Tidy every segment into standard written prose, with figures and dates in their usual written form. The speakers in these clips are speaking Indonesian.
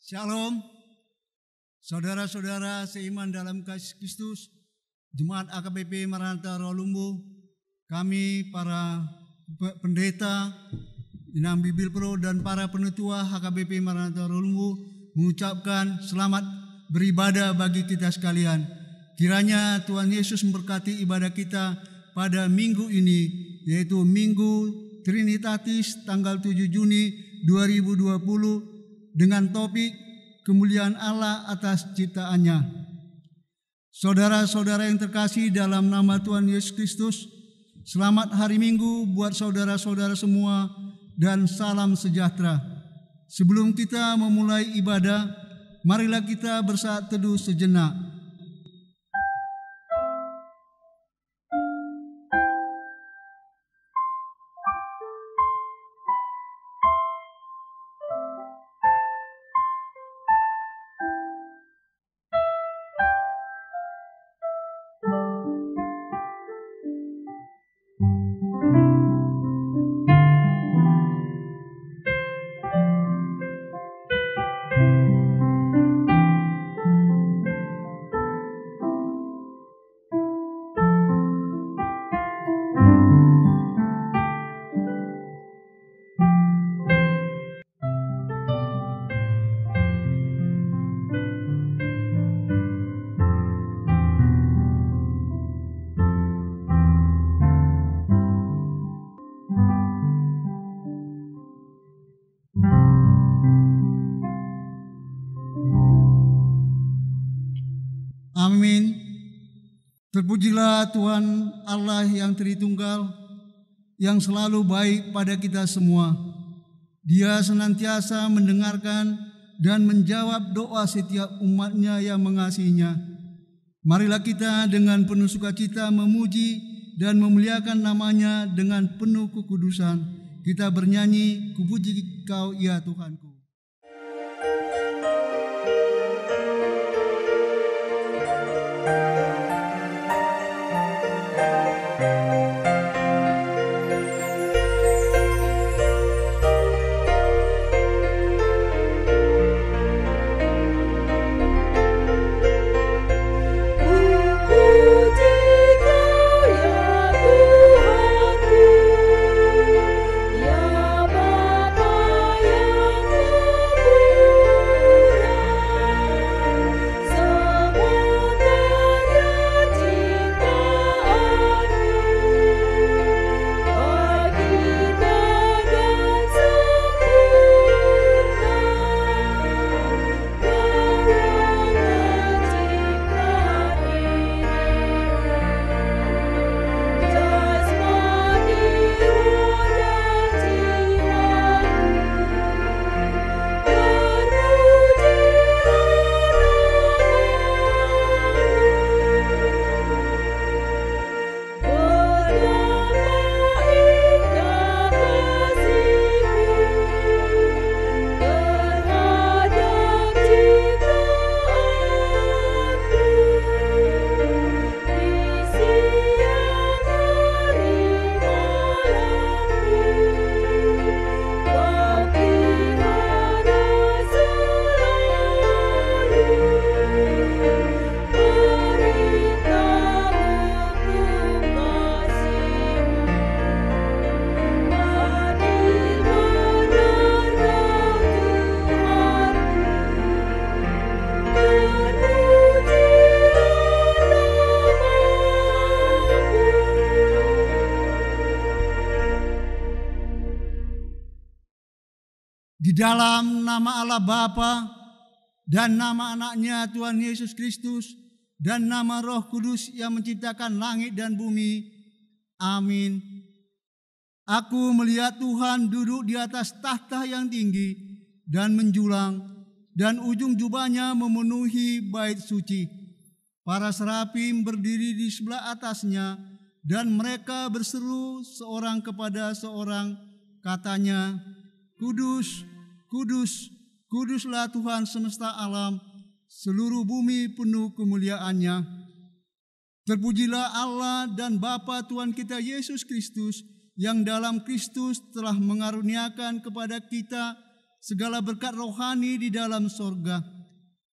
Shalom, saudara-saudara seiman dalam kasih Kristus, Jemaat AKBP Maranatha Rawalumbu, kami para pendeta, Inam Bibil Pro dan para penetua HKBP Maranatha Rawalumbu mengucapkan selamat beribadah bagi kita sekalian. Kiranya Tuhan Yesus memberkati ibadah kita pada minggu ini, yaitu Minggu Trinitatis tanggal 7 Juni 2020 dengan topik kemuliaan Allah atas ciptaannya. Saudara-saudara yang terkasih dalam nama Tuhan Yesus Kristus, selamat hari Minggu buat saudara-saudara semua dan salam sejahtera. Sebelum kita memulai ibadah, marilah kita bersaat teduh sejenak. Amin. Terpujilah Tuhan Allah yang Tritunggal, yang selalu baik pada kita semua. Dia senantiasa mendengarkan dan menjawab doa setiap umatnya yang mengasihinya. Marilah kita dengan penuh sukacita memuji dan memuliakan namanya dengan penuh kekudusan. Kita bernyanyi, "Kupuji Kau ya Tuhanku." Di dalam nama Allah Bapa dan nama anaknya Tuhan Yesus Kristus dan nama Roh Kudus yang menciptakan langit dan bumi. Amin. Aku melihat Tuhan duduk di atas tahta yang tinggi dan menjulang, dan ujung jubahnya memenuhi bait suci. Para serafim berdiri di sebelah atasnya, dan mereka berseru seorang kepada seorang, katanya, "Kudus, kudus, kuduslah Tuhan semesta alam, seluruh bumi penuh kemuliaannya." Terpujilah Allah dan Bapa Tuhan kita Yesus Kristus, yang dalam Kristus telah mengaruniakan kepada kita segala berkat rohani di dalam sorga.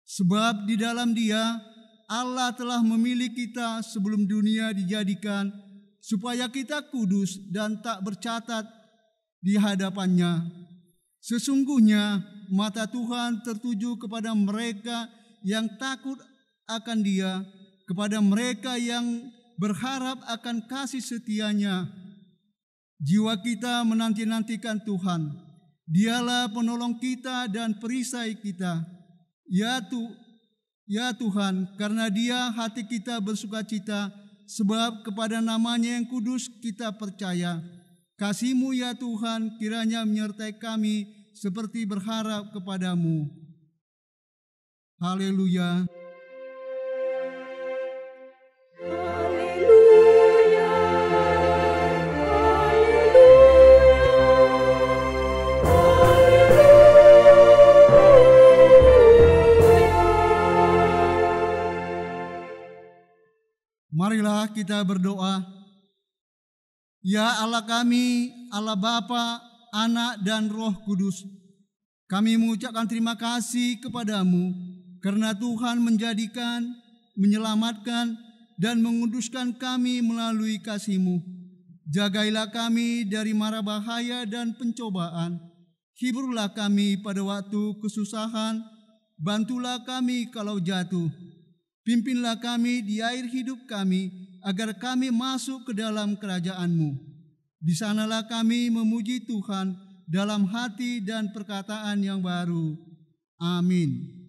Sebab di dalam Dia Allah telah memilih kita sebelum dunia dijadikan, supaya kita kudus dan tak bercacat di hadapan-Nya. Sesungguhnya mata Tuhan tertuju kepada mereka yang takut akan Dia, kepada mereka yang berharap akan kasih setia-Nya. Jiwa kita menanti-nantikan Tuhan. Dialah penolong kita dan perisai kita. Ya Tuhan, karena Dia hati kita bersukacita, sebab kepada nama-Nya yang kudus kita percaya. Kasih-Mu ya Tuhan kiranya menyertai kami seperti berharap kepada-Mu. Haleluya. Marilah kita berdoa. Ya Allah kami, Allah Bapa, Anak dan Roh Kudus, kami mengucapkan terima kasih kepada-Mu karena Tuhan menjadikan, menyelamatkan, dan menguduskan kami melalui kasih-Mu. Jagailah kami dari mara bahaya dan pencobaan. Hiburlah kami pada waktu kesusahan, bantulah kami kalau jatuh. Pimpinlah kami di air hidup kami, agar kami masuk ke dalam kerajaan-Mu. Di sanalah kami memuji Tuhan dalam hati dan perkataan yang baru. Amin.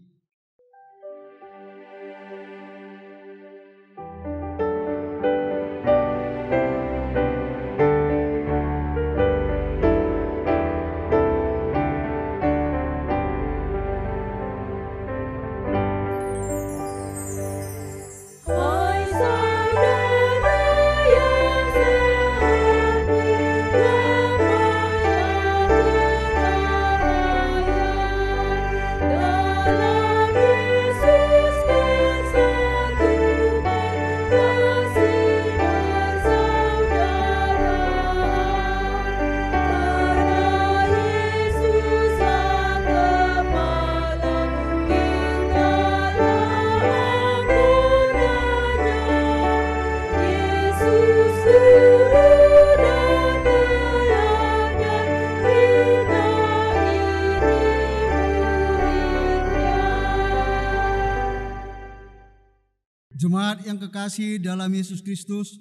Jemaat yang kekasih dalam Yesus Kristus,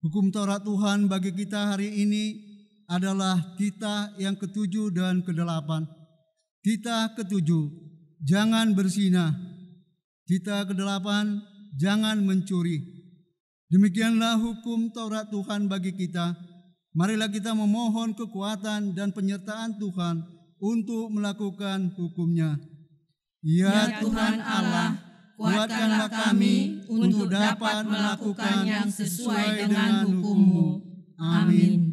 hukum Taurat Tuhan bagi kita hari ini adalah titah yang ke-7 dan ke-8. Titah ke-7, jangan berzina. Titah ke-8, jangan mencuri. Demikianlah hukum Taurat Tuhan bagi kita. Marilah kita memohon kekuatan dan penyertaan Tuhan untuk melakukan hukum-Nya. Ya Tuhan Allah, kuatkanlah kami untuk dapat melakukan yang sesuai dengan hukum-Mu. Amin.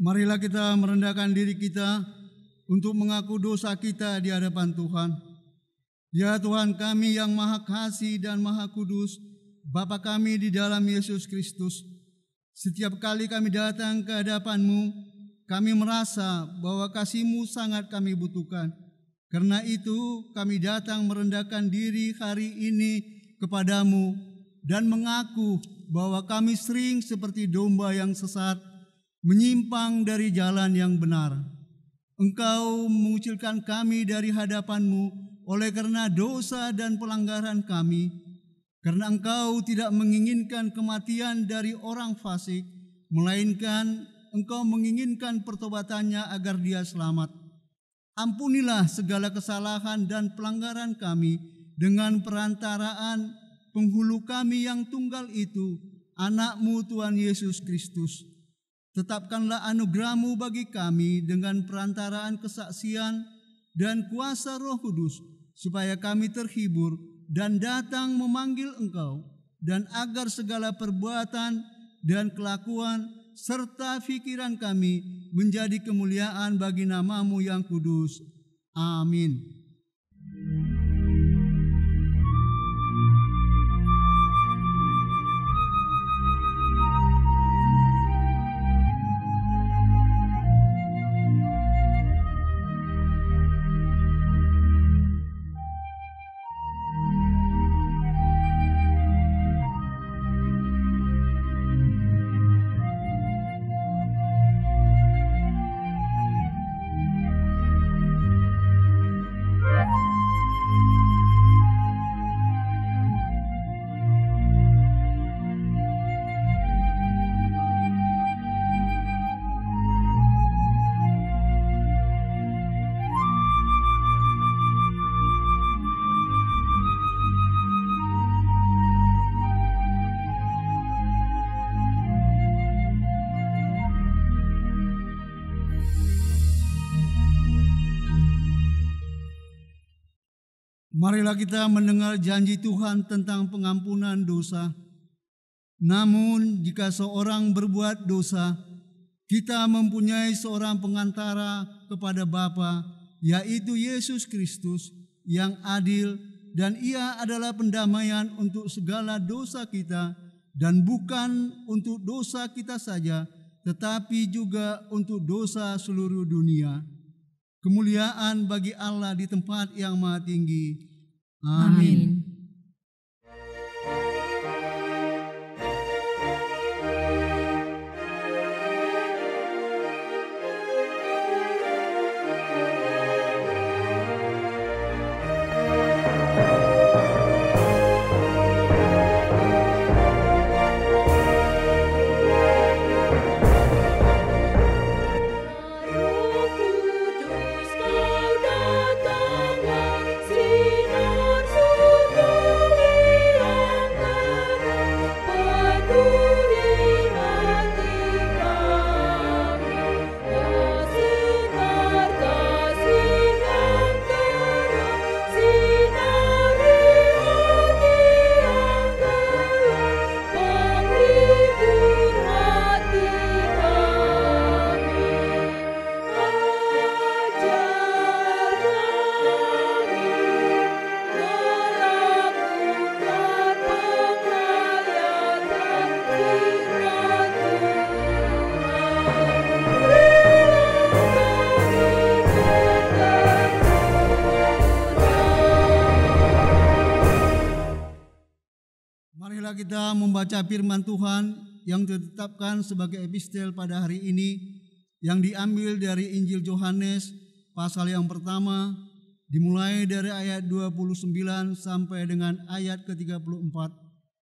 Marilah kita merendahkan diri kita untuk mengaku dosa kita di hadapan Tuhan. Ya Tuhan kami yang Maha Kasih dan Maha Kudus, Bapa kami di dalam Yesus Kristus, setiap kali kami datang ke hadapan-Mu, kami merasa bahwa kasih-Mu sangat kami butuhkan. Karena itu kami datang merendahkan diri hari ini kepadamu dan mengaku bahwa kami sering seperti domba yang sesat, menyimpang dari jalan yang benar. Engkau mengucilkan kami dari hadapan-Mu oleh karena dosa dan pelanggaran kami, karena Engkau tidak menginginkan kematian dari orang fasik, melainkan Engkau menginginkan pertobatannya agar dia selamat. Ampunilah segala kesalahan dan pelanggaran kami dengan perantaraan penghulu kami yang tunggal itu, Anak-Mu Tuhan Yesus Kristus. Tetapkanlah anugerah-Mu bagi kami dengan perantaraan kesaksian dan kuasa Roh Kudus, supaya kami terhibur dan datang memanggil Engkau, dan agar segala perbuatan dan kelakuan serta pikiran kami menjadi kemuliaan bagi nama-Mu yang kudus. Amin. Marilah kita mendengar janji Tuhan tentang pengampunan dosa. Namun jika seorang berbuat dosa, kita mempunyai seorang pengantara kepada Bapa, yaitu Yesus Kristus yang adil, dan Ia adalah pendamaian untuk segala dosa kita, dan bukan untuk dosa kita saja, tetapi juga untuk dosa seluruh dunia. Kemuliaan bagi Allah di tempat yang maha tinggi. Amin. Marilah kita membaca firman Tuhan yang ditetapkan sebagai epistel pada hari ini, yang diambil dari Injil Yohanes pasal yang pertama, dimulai dari ayat 29 sampai dengan ayat ke-34.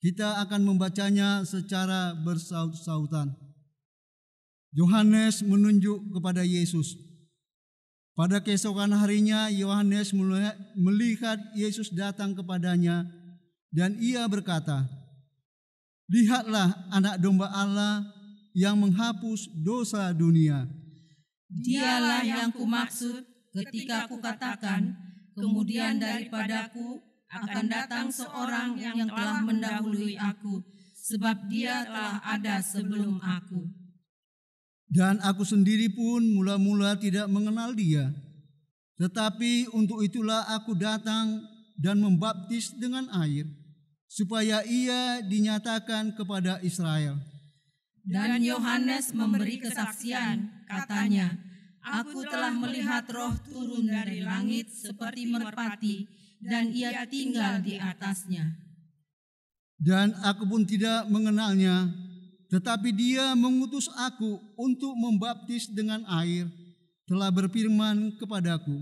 Kita akan membacanya secara bersaut-sautan. Yohanes menunjuk kepada Yesus. Pada keesokan harinya Yohanes melihat Yesus datang kepadanya, dan ia berkata, "Lihatlah anak domba Allah yang menghapus dosa dunia." Dialah yang kumaksud ketika kukatakan, kemudian daripadaku akan datang seorang yang telah mendahului aku, sebab dia telah ada sebelum aku. Dan aku sendiri pun mula-mula tidak mengenal dia. Tetapi untuk itulah aku datang dan membaptis dengan air, supaya ia dinyatakan kepada Israel. Dan Yohanes memberi kesaksian, katanya, Aku telah melihat Roh turun dari langit seperti merpati, dan ia tinggal di atasnya. Dan aku pun tidak mengenalnya, tetapi dia mengutus aku untuk membaptis dengan air, telah berfirman kepadaku,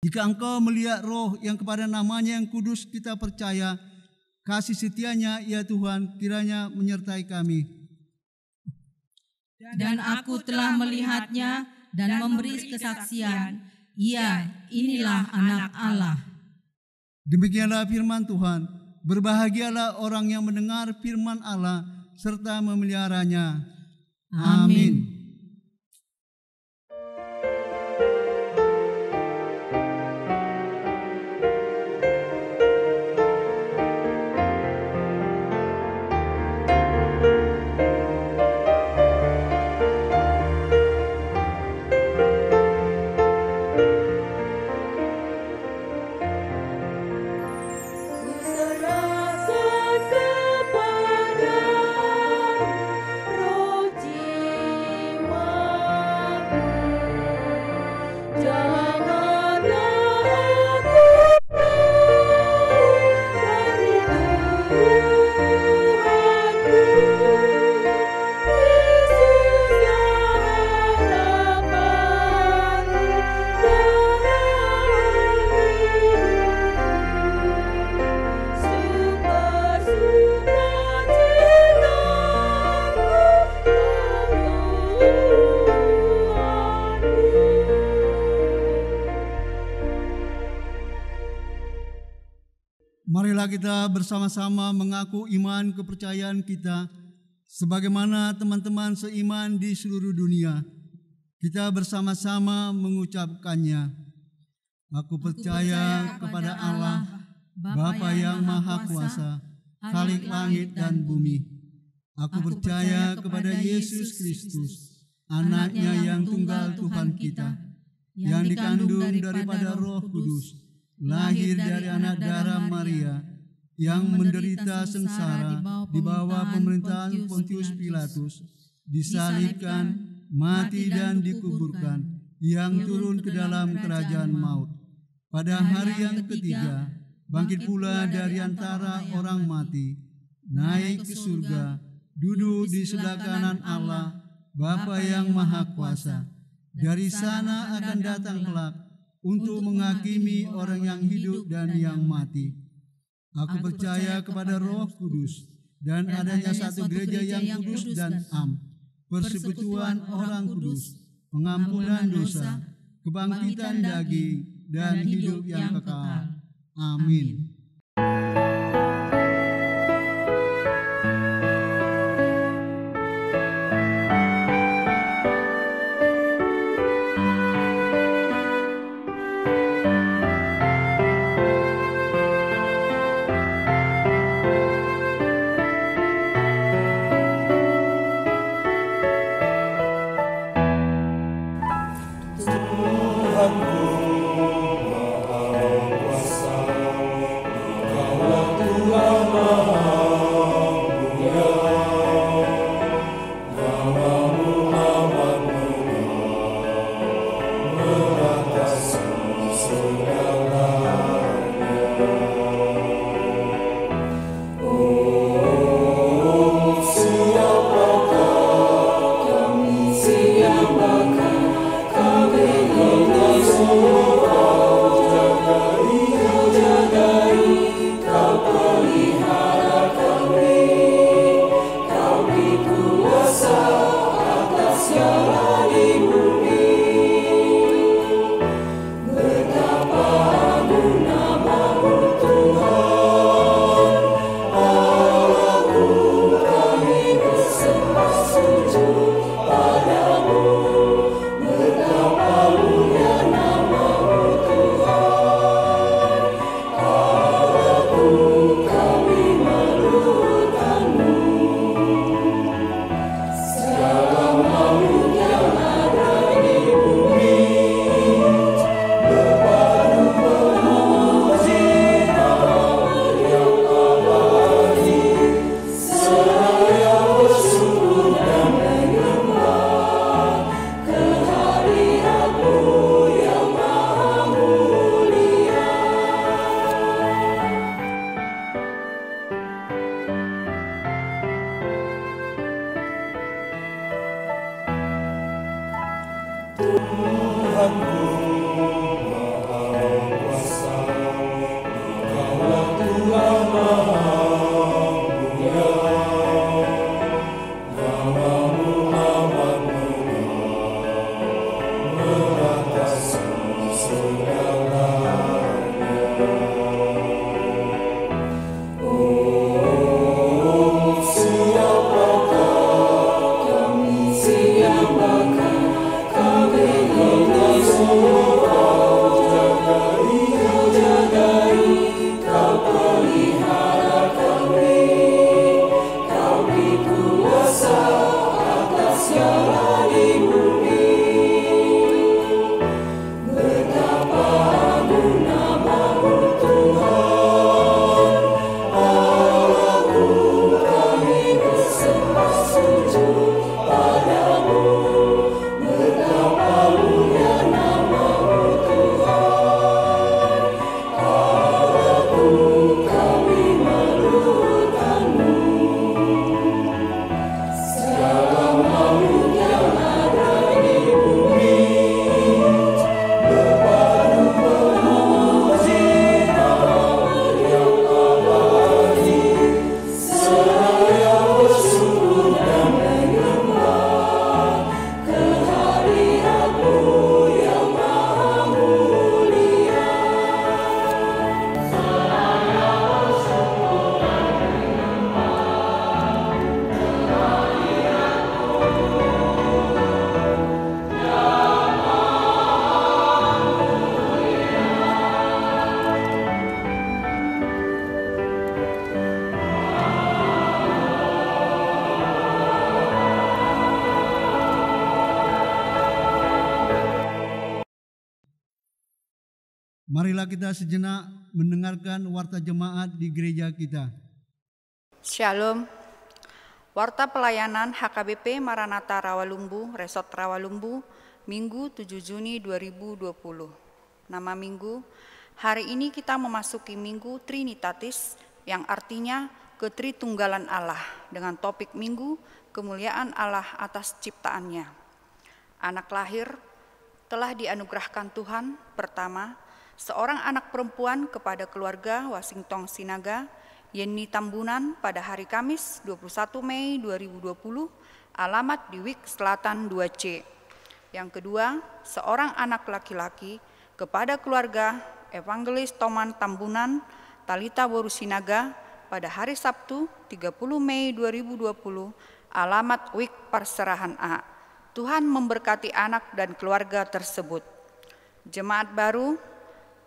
jika engkau melihat Roh yang kepada namanya yang kudus kita percaya, kasih setianya ya Tuhan kiranya menyertai kami. Dan aku telah melihatnya dan memberi kesaksian, ia inilah Anak Allah. Demikianlah firman Tuhan. Berbahagialah orang yang mendengar firman Allah serta memeliharanya. Amin. Marilah kita bersama-sama mengaku iman kepercayaan kita sebagaimana teman-teman seiman di seluruh dunia. Kita bersama-sama mengucapkannya. Aku percaya kepada Allah, Bapa yang Maha Kuasa, Khalik langit dan bumi. Aku percaya kepada Yesus Kristus, Anaknya yang tunggal Tuhan kita, yang dikandung daripada Roh Kudus, lahir dari anak darah Maria, yang menderita sengsara di bawah pemerintahan Pontius Pilatus, disalibkan, mati dan dikuburkan, yang turun ke dalam kerajaan maut. Pada hari yang ketiga, bangkit pula dari antara orang mati, naik ke surga, duduk di sebelah kanan Allah, Bapa yang Maha Kuasa. Dari sana akan datang kelak untuk menghakimi orang yang hidup dan yang mati. Aku percaya kepada Roh Kudus dan adanya satu gereja yang kudus dan am, persekutuan orang kudus, pengampunan dosa, kebangkitan daging, dan hidup yang kekal. Amin. Tuhanku Maha Kuasa, Engkaulah Marilah kita sejenak mendengarkan warta jemaat di gereja kita. Shalom. Warta pelayanan HKBP Maranatha Rawalumbu, Resort Rawalumbu, Minggu 7 Juni 2020. Nama minggu, hari ini kita memasuki Minggu Trinitatis yang artinya ketritunggalan Allah dengan topik minggu kemuliaan Allah atas ciptaannya. Anak lahir telah dianugerahkan Tuhan. Pertama, seorang anak perempuan kepada keluarga Washington Sinaga, Yeni Tambunan pada hari Kamis 21 Mei 2020, alamat di Wik Selatan 2C. Yang kedua, seorang anak laki-laki kepada keluarga Evangelis Toman Tambunan, Talita Boru Sinaga pada hari Sabtu 30 Mei 2020, alamat Wik Perserahan A. Tuhan memberkati anak dan keluarga tersebut. Jemaat baru,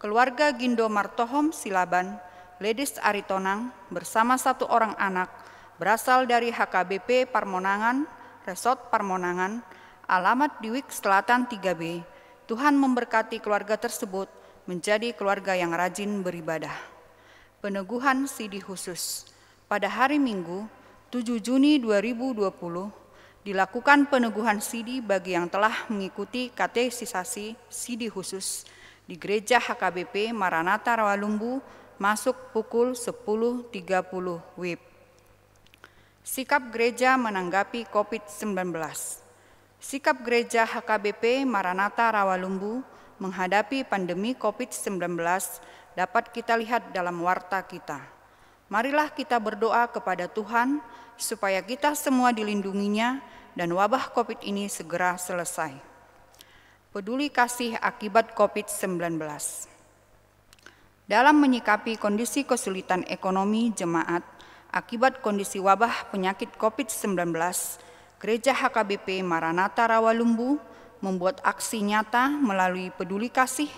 keluarga Gindo Martohom Silaban, Ledis Aritonang bersama satu orang anak berasal dari HKBP Parmonangan, Resort Parmonangan, alamat di Wik Selatan 3B. Tuhan memberkati keluarga tersebut menjadi keluarga yang rajin beribadah. Peneguhan sidi khusus. Pada hari Minggu 7 Juni 2020 dilakukan peneguhan sidi bagi yang telah mengikuti katesisasi sidi khusus di Gereja HKBP Maranatha Rawalumbu masuk pukul 10.30 WIB. Sikap gereja menanggapi COVID-19. Sikap gereja HKBP Maranatha Rawalumbu menghadapi pandemi COVID-19 dapat kita lihat dalam warta kita. Marilah kita berdoa kepada Tuhan supaya kita semua dilindunginya dan wabah COVID ini segera selesai. Peduli kasih akibat COVID-19. Dalam menyikapi kondisi kesulitan ekonomi jemaat akibat kondisi wabah penyakit COVID-19, Gereja HKBP Maranatha Rawalumbu membuat aksi nyata melalui peduli kasih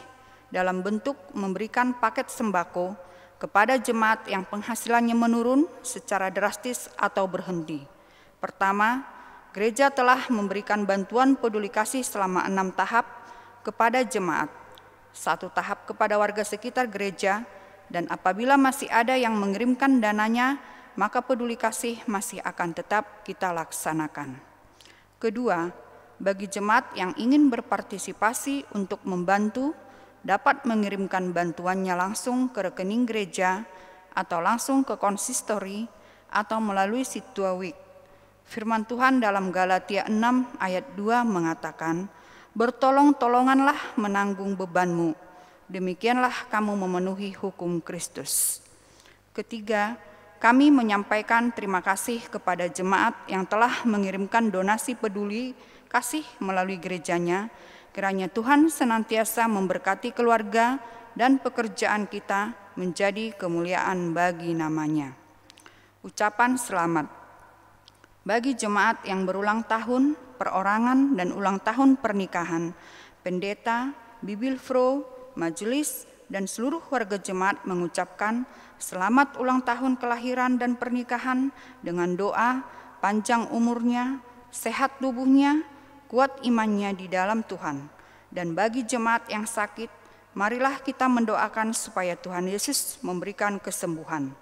dalam bentuk memberikan paket sembako kepada jemaat yang penghasilannya menurun secara drastis atau berhenti. Pertama, gereja telah memberikan bantuan peduli kasih selama 6 tahap kepada jemaat. 1 tahap kepada warga sekitar gereja, dan apabila masih ada yang mengirimkan dananya, maka peduli kasih masih akan tetap kita laksanakan. Kedua, bagi jemaat yang ingin berpartisipasi untuk membantu, dapat mengirimkan bantuannya langsung ke rekening gereja atau langsung ke konsistori atau melalui Situawik. Firman Tuhan dalam Galatia 6 ayat 2 mengatakan, bertolong-tolonganlah menanggung bebanmu, demikianlah kamu memenuhi hukum Kristus. Ketiga, kami menyampaikan terima kasih kepada jemaat yang telah mengirimkan donasi peduli kasih melalui gerejanya. Kiranya Tuhan senantiasa memberkati keluarga dan pekerjaan kita menjadi kemuliaan bagi namanya. Ucapan selamat. Bagi jemaat yang berulang tahun, perorangan, dan ulang tahun pernikahan, pendeta, bibilfro, majelis, dan seluruh warga jemaat mengucapkan selamat ulang tahun kelahiran dan pernikahan dengan doa panjang umurnya, sehat tubuhnya, kuat imannya di dalam Tuhan. Dan bagi jemaat yang sakit, marilah kita mendoakan supaya Tuhan Yesus memberikan kesembuhan.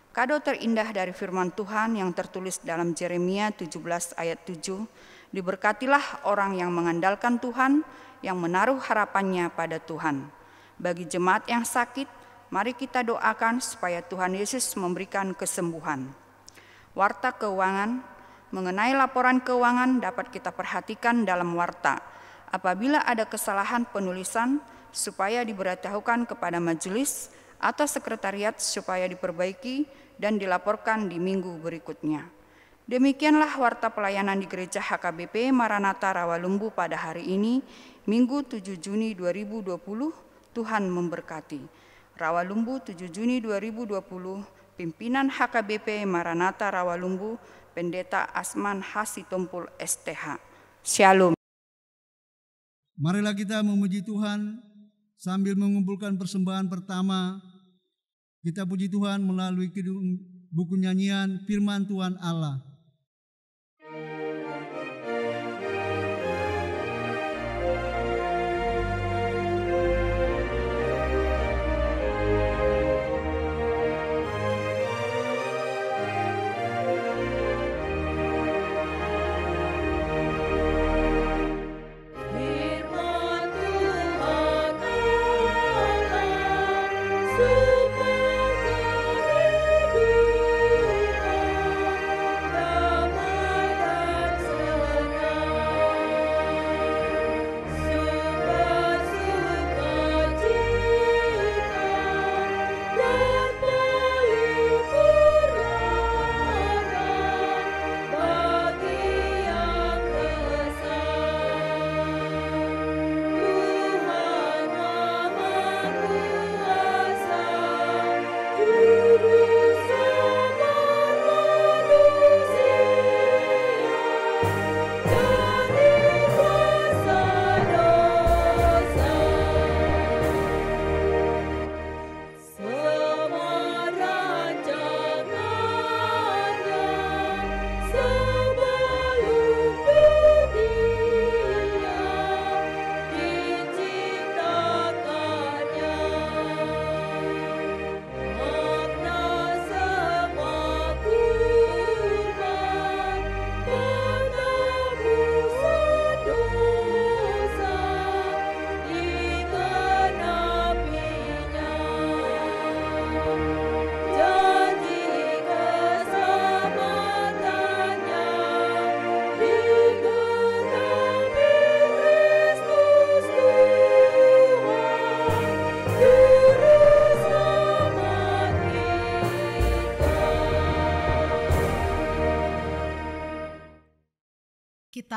Kado terindah dari firman Tuhan yang tertulis dalam Yeremia 17 ayat 7, diberkatilah orang yang mengandalkan Tuhan, yang menaruh harapannya pada Tuhan. Bagi jemaat yang sakit, mari kita doakan supaya Tuhan Yesus memberikan kesembuhan. Warta keuangan. Mengenai laporan keuangan dapat kita perhatikan dalam warta. Apabila ada kesalahan penulisan, supaya diberitahukan kepada majelis atau sekretariat supaya diperbaiki dan dilaporkan di minggu berikutnya. Demikianlah warta pelayanan di Gereja HKBP Maranatha Rawalumbu pada hari ini, Minggu 7 Juni 2020. Tuhan memberkati. Rawalumbu 7 Juni 2020, Pimpinan HKBP Maranatha Rawalumbu, Pendeta Asman Hasitompul STH. Shalom. Marilah kita memuji Tuhan sambil mengumpulkan persembahan pertama. Kita puji Tuhan melalui buku nyanyian Firman Tuhan Allah.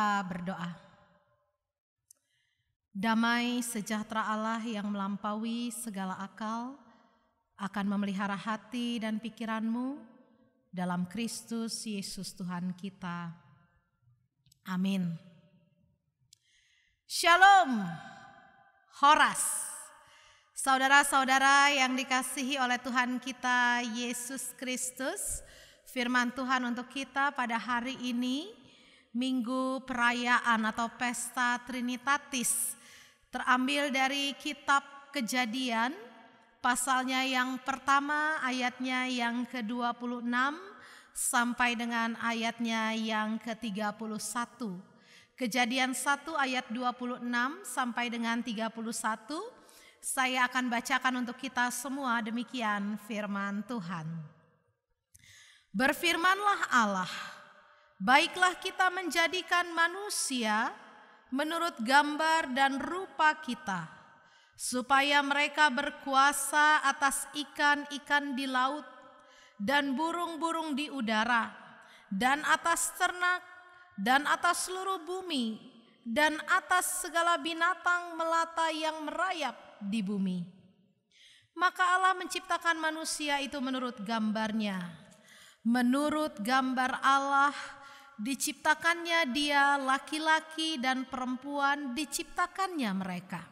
kita berdoa. Damai sejahtera Allah yang melampaui segala akal akan memelihara hati dan pikiranmu dalam Kristus Yesus Tuhan kita. Amin. Shalom, Horas. Saudara-saudara yang dikasihi oleh Tuhan kita Yesus Kristus, firman Tuhan untuk kita pada hari ini, Minggu Perayaan atau Pesta Trinitatis, terambil dari kitab Kejadian, pasalnya yang pertama, ayatnya yang ke-26 sampai dengan ayatnya yang ke-31. Kejadian 1 ayat 26 sampai dengan 31. Saya akan bacakan untuk kita semua, demikian firman Tuhan. Berfirmanlah Allah, baiklah kita menjadikan manusia menurut gambar dan rupa kita, supaya mereka berkuasa atas ikan-ikan di laut dan burung-burung di udara, dan atas ternak, dan atas seluruh bumi, dan atas segala binatang melata yang merayap di bumi. Maka Allah menciptakan manusia itu menurut gambarnya. Menurut gambar Allah diciptakannya dia, laki-laki dan perempuan diciptakannya mereka.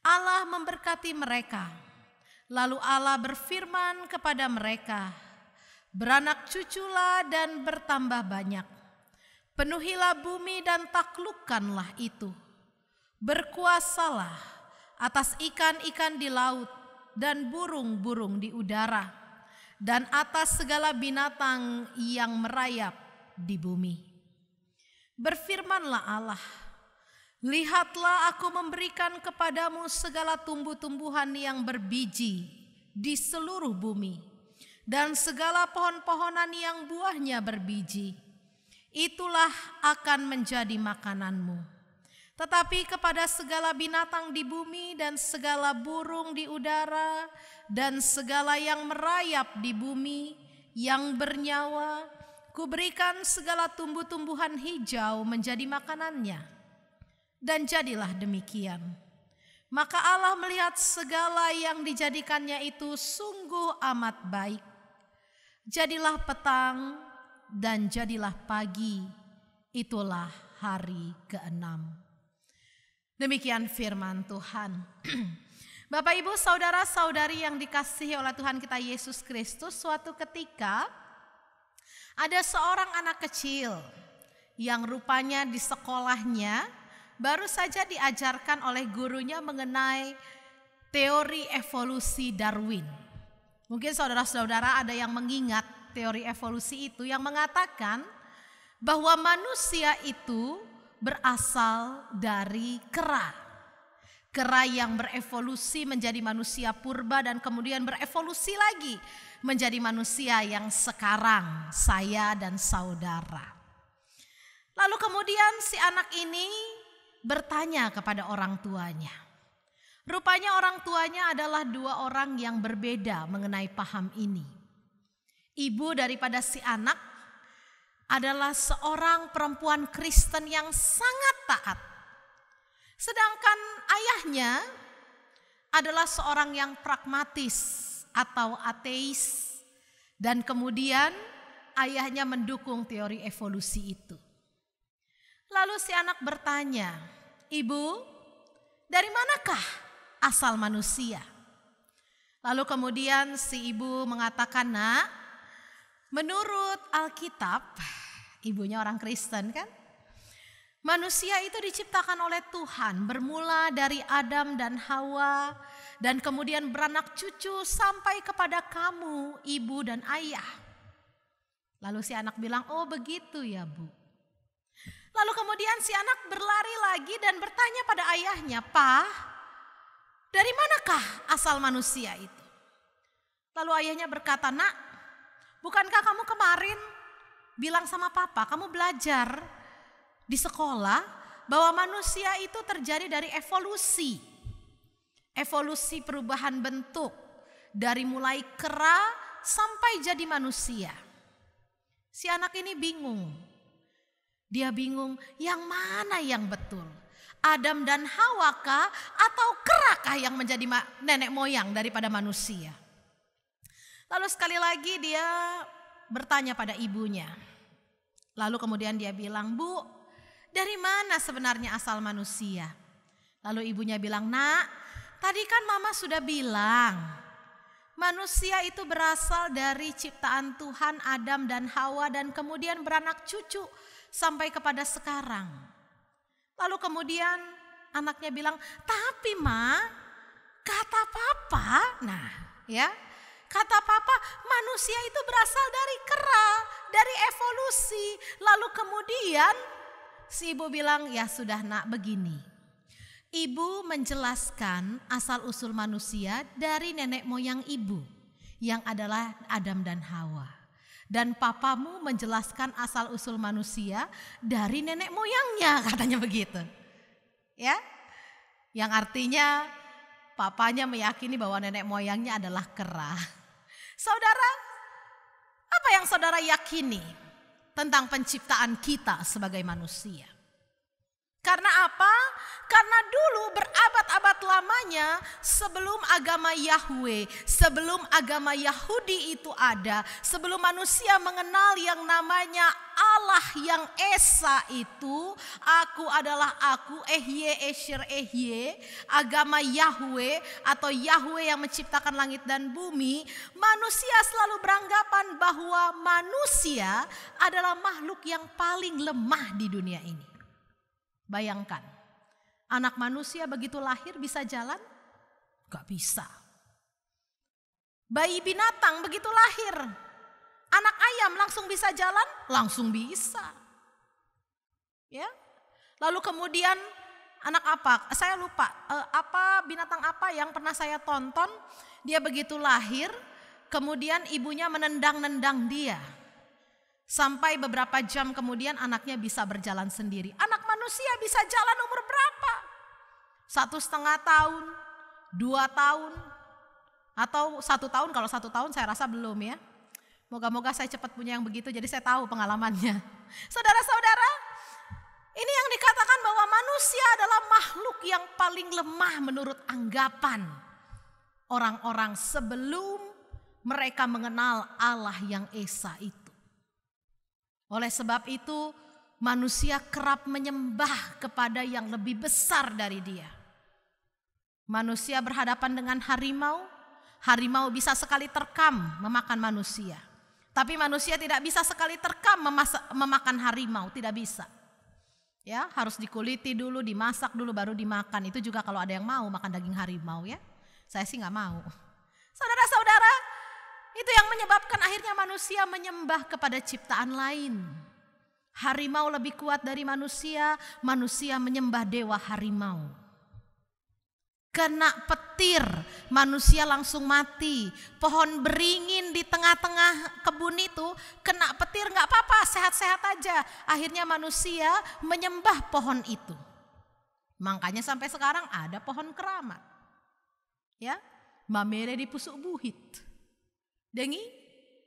Allah memberkati mereka. Lalu Allah berfirman kepada mereka, beranak cuculah dan bertambah banyak. Penuhilah bumi dan taklukkanlah itu. Berkuasalah atas ikan-ikan di laut dan burung-burung di udara, dan atas segala binatang yang merayap di bumi. Berfirmanlah Allah, lihatlah aku memberikan kepadamu segala tumbuh-tumbuhan yang berbiji di seluruh bumi, dan segala pohon-pohonan yang buahnya berbiji. Itulah akan menjadi makananmu. Tetapi kepada segala binatang di bumi dan segala burung di udara dan segala yang merayap di bumi yang bernyawa, kuberikan segala tumbuh-tumbuhan hijau menjadi makanannya. Dan jadilah demikian. Maka Allah melihat segala yang dijadikannya itu sungguh amat baik. Jadilah petang dan jadilah pagi, itulah hari ke-6. Demikian firman Tuhan. Bapak, Ibu, saudara-saudari yang dikasihi oleh Tuhan kita Yesus Kristus, suatu ketika ada seorang anak kecil yang rupanya di sekolahnya baru saja diajarkan oleh gurunya mengenai teori evolusi Darwin. Mungkin saudara-saudara ada yang mengingat teori evolusi itu yang mengatakan bahwa manusia itu berasal dari kera. Kera yang berevolusi menjadi manusia purba dan kemudian berevolusi lagi menjadi manusia yang sekarang saya dan saudara. Lalu kemudian si anak ini bertanya kepada orang tuanya. Rupanya orang tuanya adalah dua orang yang berbeda mengenai paham ini. Ibu daripada si anak adalah seorang perempuan Kristen yang sangat taat. Sedangkan ayahnya adalah seorang yang pragmatis atau ateis. Dan kemudian ayahnya mendukung teori evolusi itu. Lalu si anak bertanya, Ibu, dari manakah asal manusia? Lalu kemudian si ibu mengatakan, Nak, menurut Alkitab, ibunya orang Kristen kan, manusia itu diciptakan oleh Tuhan bermula dari Adam dan Hawa dan kemudian beranak cucu sampai kepada kamu, ibu dan ayah. Lalu si anak bilang, oh begitu ya Bu. Lalu kemudian si anak berlari lagi dan bertanya pada ayahnya, Pak, dari manakah asal manusia itu? Lalu ayahnya berkata, Nak, bukankah kamu kemarin bilang sama papa, kamu belajar di sekolah bahwa manusia itu terjadi dari evolusi. Evolusi perubahan bentuk dari mulai kera sampai jadi manusia. Si anak ini bingung. Dia bingung, yang mana yang betul? Adam dan Hawa kah atau kerakah yang menjadi nenek moyang daripada manusia? Lalu sekali lagi dia bertanya pada ibunya. Lalu kemudian dia bilang, "Bu, dari mana sebenarnya asal manusia?" Lalu ibunya bilang, "Nak, tadi kan mama sudah bilang, manusia itu berasal dari ciptaan Tuhan Adam dan Hawa dan kemudian beranak cucu sampai kepada sekarang." Lalu kemudian anaknya bilang, "Tapi Ma, kata Papa," nah ya, kata Papa, manusia itu berasal dari kera, dari evolusi. Lalu kemudian si ibu bilang, "Ya sudah Nak, begini. Ibu menjelaskan asal-usul manusia dari nenek moyang ibu yang adalah Adam dan Hawa. Dan papamu menjelaskan asal-usul manusia dari nenek moyangnya," katanya begitu. Ya. Yang artinya papanya meyakini bahwa nenek moyangnya adalah kera. Saudara, apa yang saudara yakini tentang penciptaan kita sebagai manusia? Karena apa? Karena dulu berabad-abad lamanya sebelum agama Yahweh, sebelum agama Yahudi itu ada, sebelum manusia mengenal yang namanya Allah yang Esa itu, aku adalah aku, Ehye, Esher, Ehye, agama Yahweh atau Yahweh yang menciptakan langit dan bumi, manusia selalu beranggapan bahwa manusia adalah makhluk yang paling lemah di dunia ini. Bayangkan, anak manusia begitu lahir bisa jalan? Gak bisa. Bayi binatang begitu lahir, anak ayam langsung bisa jalan? Langsung bisa. Ya. Lalu kemudian anak apa? Saya lupa. Binatang apa yang pernah saya tonton? Dia begitu lahir, kemudian ibunya menendang-nendang dia. Sampai beberapa jam kemudian anaknya bisa berjalan sendiri. Anak manusia bisa jalan umur berapa? 1,5 tahun, 2 tahun, atau 1 tahun. Kalau 1 tahun saya rasa belum ya. Moga-moga saya cepat punya yang begitu jadi saya tahu pengalamannya. Saudara-saudara, ini yang dikatakan bahwa manusia adalah makhluk yang paling lemah menurut anggapan orang-orang sebelum mereka mengenal Allah yang Esa itu. Oleh sebab itu manusia kerap menyembah kepada yang lebih besar dari dia. Manusia berhadapan dengan harimau, harimau bisa sekali terkam memakan manusia. Tapi manusia tidak bisa sekali terkam memakan harimau, tidak bisa. Ya, harus dikuliti dulu, dimasak dulu baru dimakan. Itu juga kalau ada yang mau makan daging harimau ya. Saya sih nggak mau. Saudara-saudara, itu yang menyebabkan akhirnya manusia menyembah kepada ciptaan lain. Harimau lebih kuat dari manusia, manusia menyembah dewa harimau. Kena petir, manusia langsung mati. Pohon beringin di tengah-tengah kebun itu kena petir nggak apa-apa, sehat-sehat aja. Akhirnya manusia menyembah pohon itu. Makanya sampai sekarang ada pohon keramat. Ya, mamere di pusuk buhit. Dengi,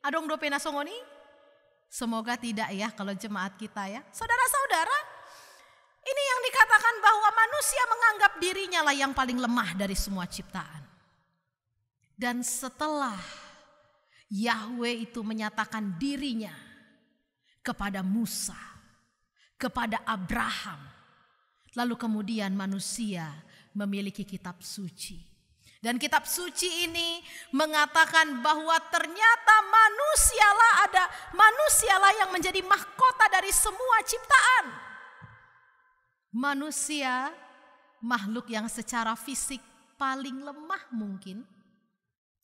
adong dope nasongoni? Semoga tidak ya kalau jemaat kita ya. Saudara-saudara, ini yang dikatakan bahwa manusia menganggap dirinya lah yang paling lemah dari semua ciptaan. Dan setelah Yahweh itu menyatakan dirinya kepada Musa, kepada Abraham, lalu kemudian manusia memiliki kitab suci. Dan kitab suci ini mengatakan bahwa ternyata manusialah yang menjadi mahkota dari semua ciptaan. Manusia, makhluk yang secara fisik paling lemah mungkin.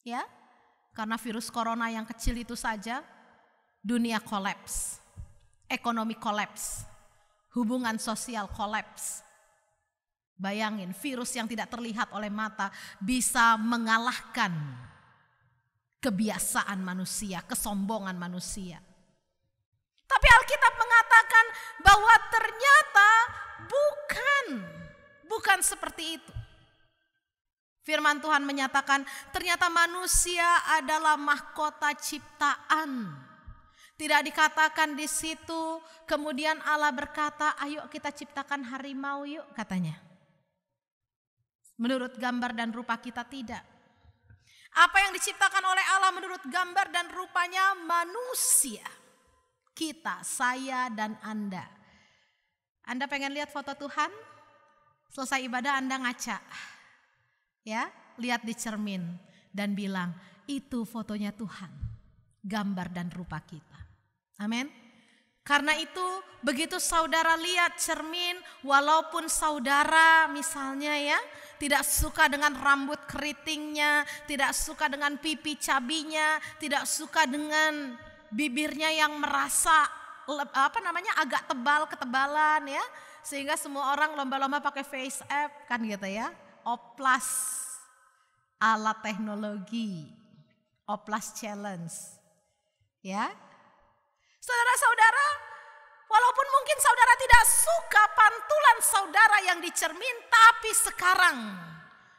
Ya, karena virus corona yang kecil itu saja, dunia kolaps, ekonomi kolaps, hubungan sosial kolaps. Bayangin, virus yang tidak terlihat oleh mata bisa mengalahkan kebiasaan manusia, kesombongan manusia. Tapi Alkitab mengatakan bahwa ternyata bukan seperti itu. Firman Tuhan menyatakan ternyata manusia adalah mahkota ciptaan. Tidak dikatakan di situ kemudian Allah berkata, ayo kita ciptakan harimau yuk katanya. Menurut gambar dan rupa kita tidak. Apa yang diciptakan oleh Allah menurut gambar dan rupanya manusia. Kita, saya dan Anda. Anda pengen lihat foto Tuhan? Selesai ibadah Anda ngaca. Ya, lihat di cermin dan bilang, itu fotonya Tuhan. Gambar dan rupa kita. Amin. Karena itu begitu saudara lihat cermin, walaupun saudara misalnya ya tidak suka dengan rambut keritingnya, tidak suka dengan pipi cabinya, tidak suka dengan bibirnya yang merasa agak tebal ketebalan ya, sehingga semua orang lomba-lomba pakai face app kan gitu ya. Oplas alat teknologi, Oplas challenge ya. Saudara-saudara, walaupun mungkin saudara tidak suka pantulan saudara yang di cermin, tapi sekarang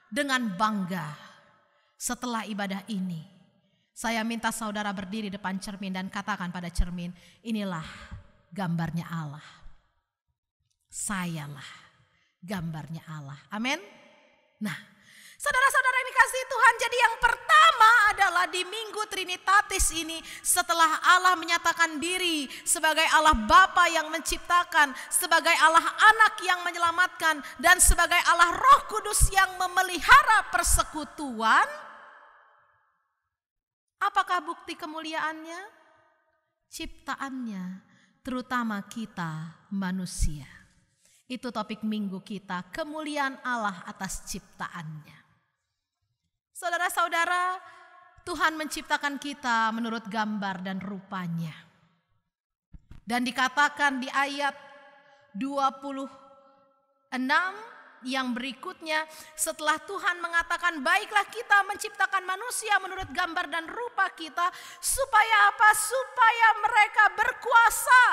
dengan bangga setelah ibadah ini, saya minta saudara berdiri depan cermin dan katakan pada cermin, inilah gambarnya Allah. Sayalah gambarnya Allah. Amin. Nah, saudara-saudara yang dikasihi Tuhan, jadi yang pertama adalah di Minggu Trinitatis ini, setelah Allah menyatakan diri sebagai Allah Bapa yang menciptakan, sebagai Allah Anak yang menyelamatkan, dan sebagai Allah Roh Kudus yang memelihara persekutuan, apakah bukti kemuliaannya? Ciptaannya, terutama kita manusia. Itu topik minggu kita, kemuliaan Allah atas ciptaannya. Saudara-saudara, Tuhan menciptakan kita menurut gambar dan rupanya. Dan dikatakan di ayat 26 yang berikutnya, setelah Tuhan mengatakan baiklah kita menciptakan manusia menurut gambar dan rupa kita, supaya apa? Supaya mereka berkuasa.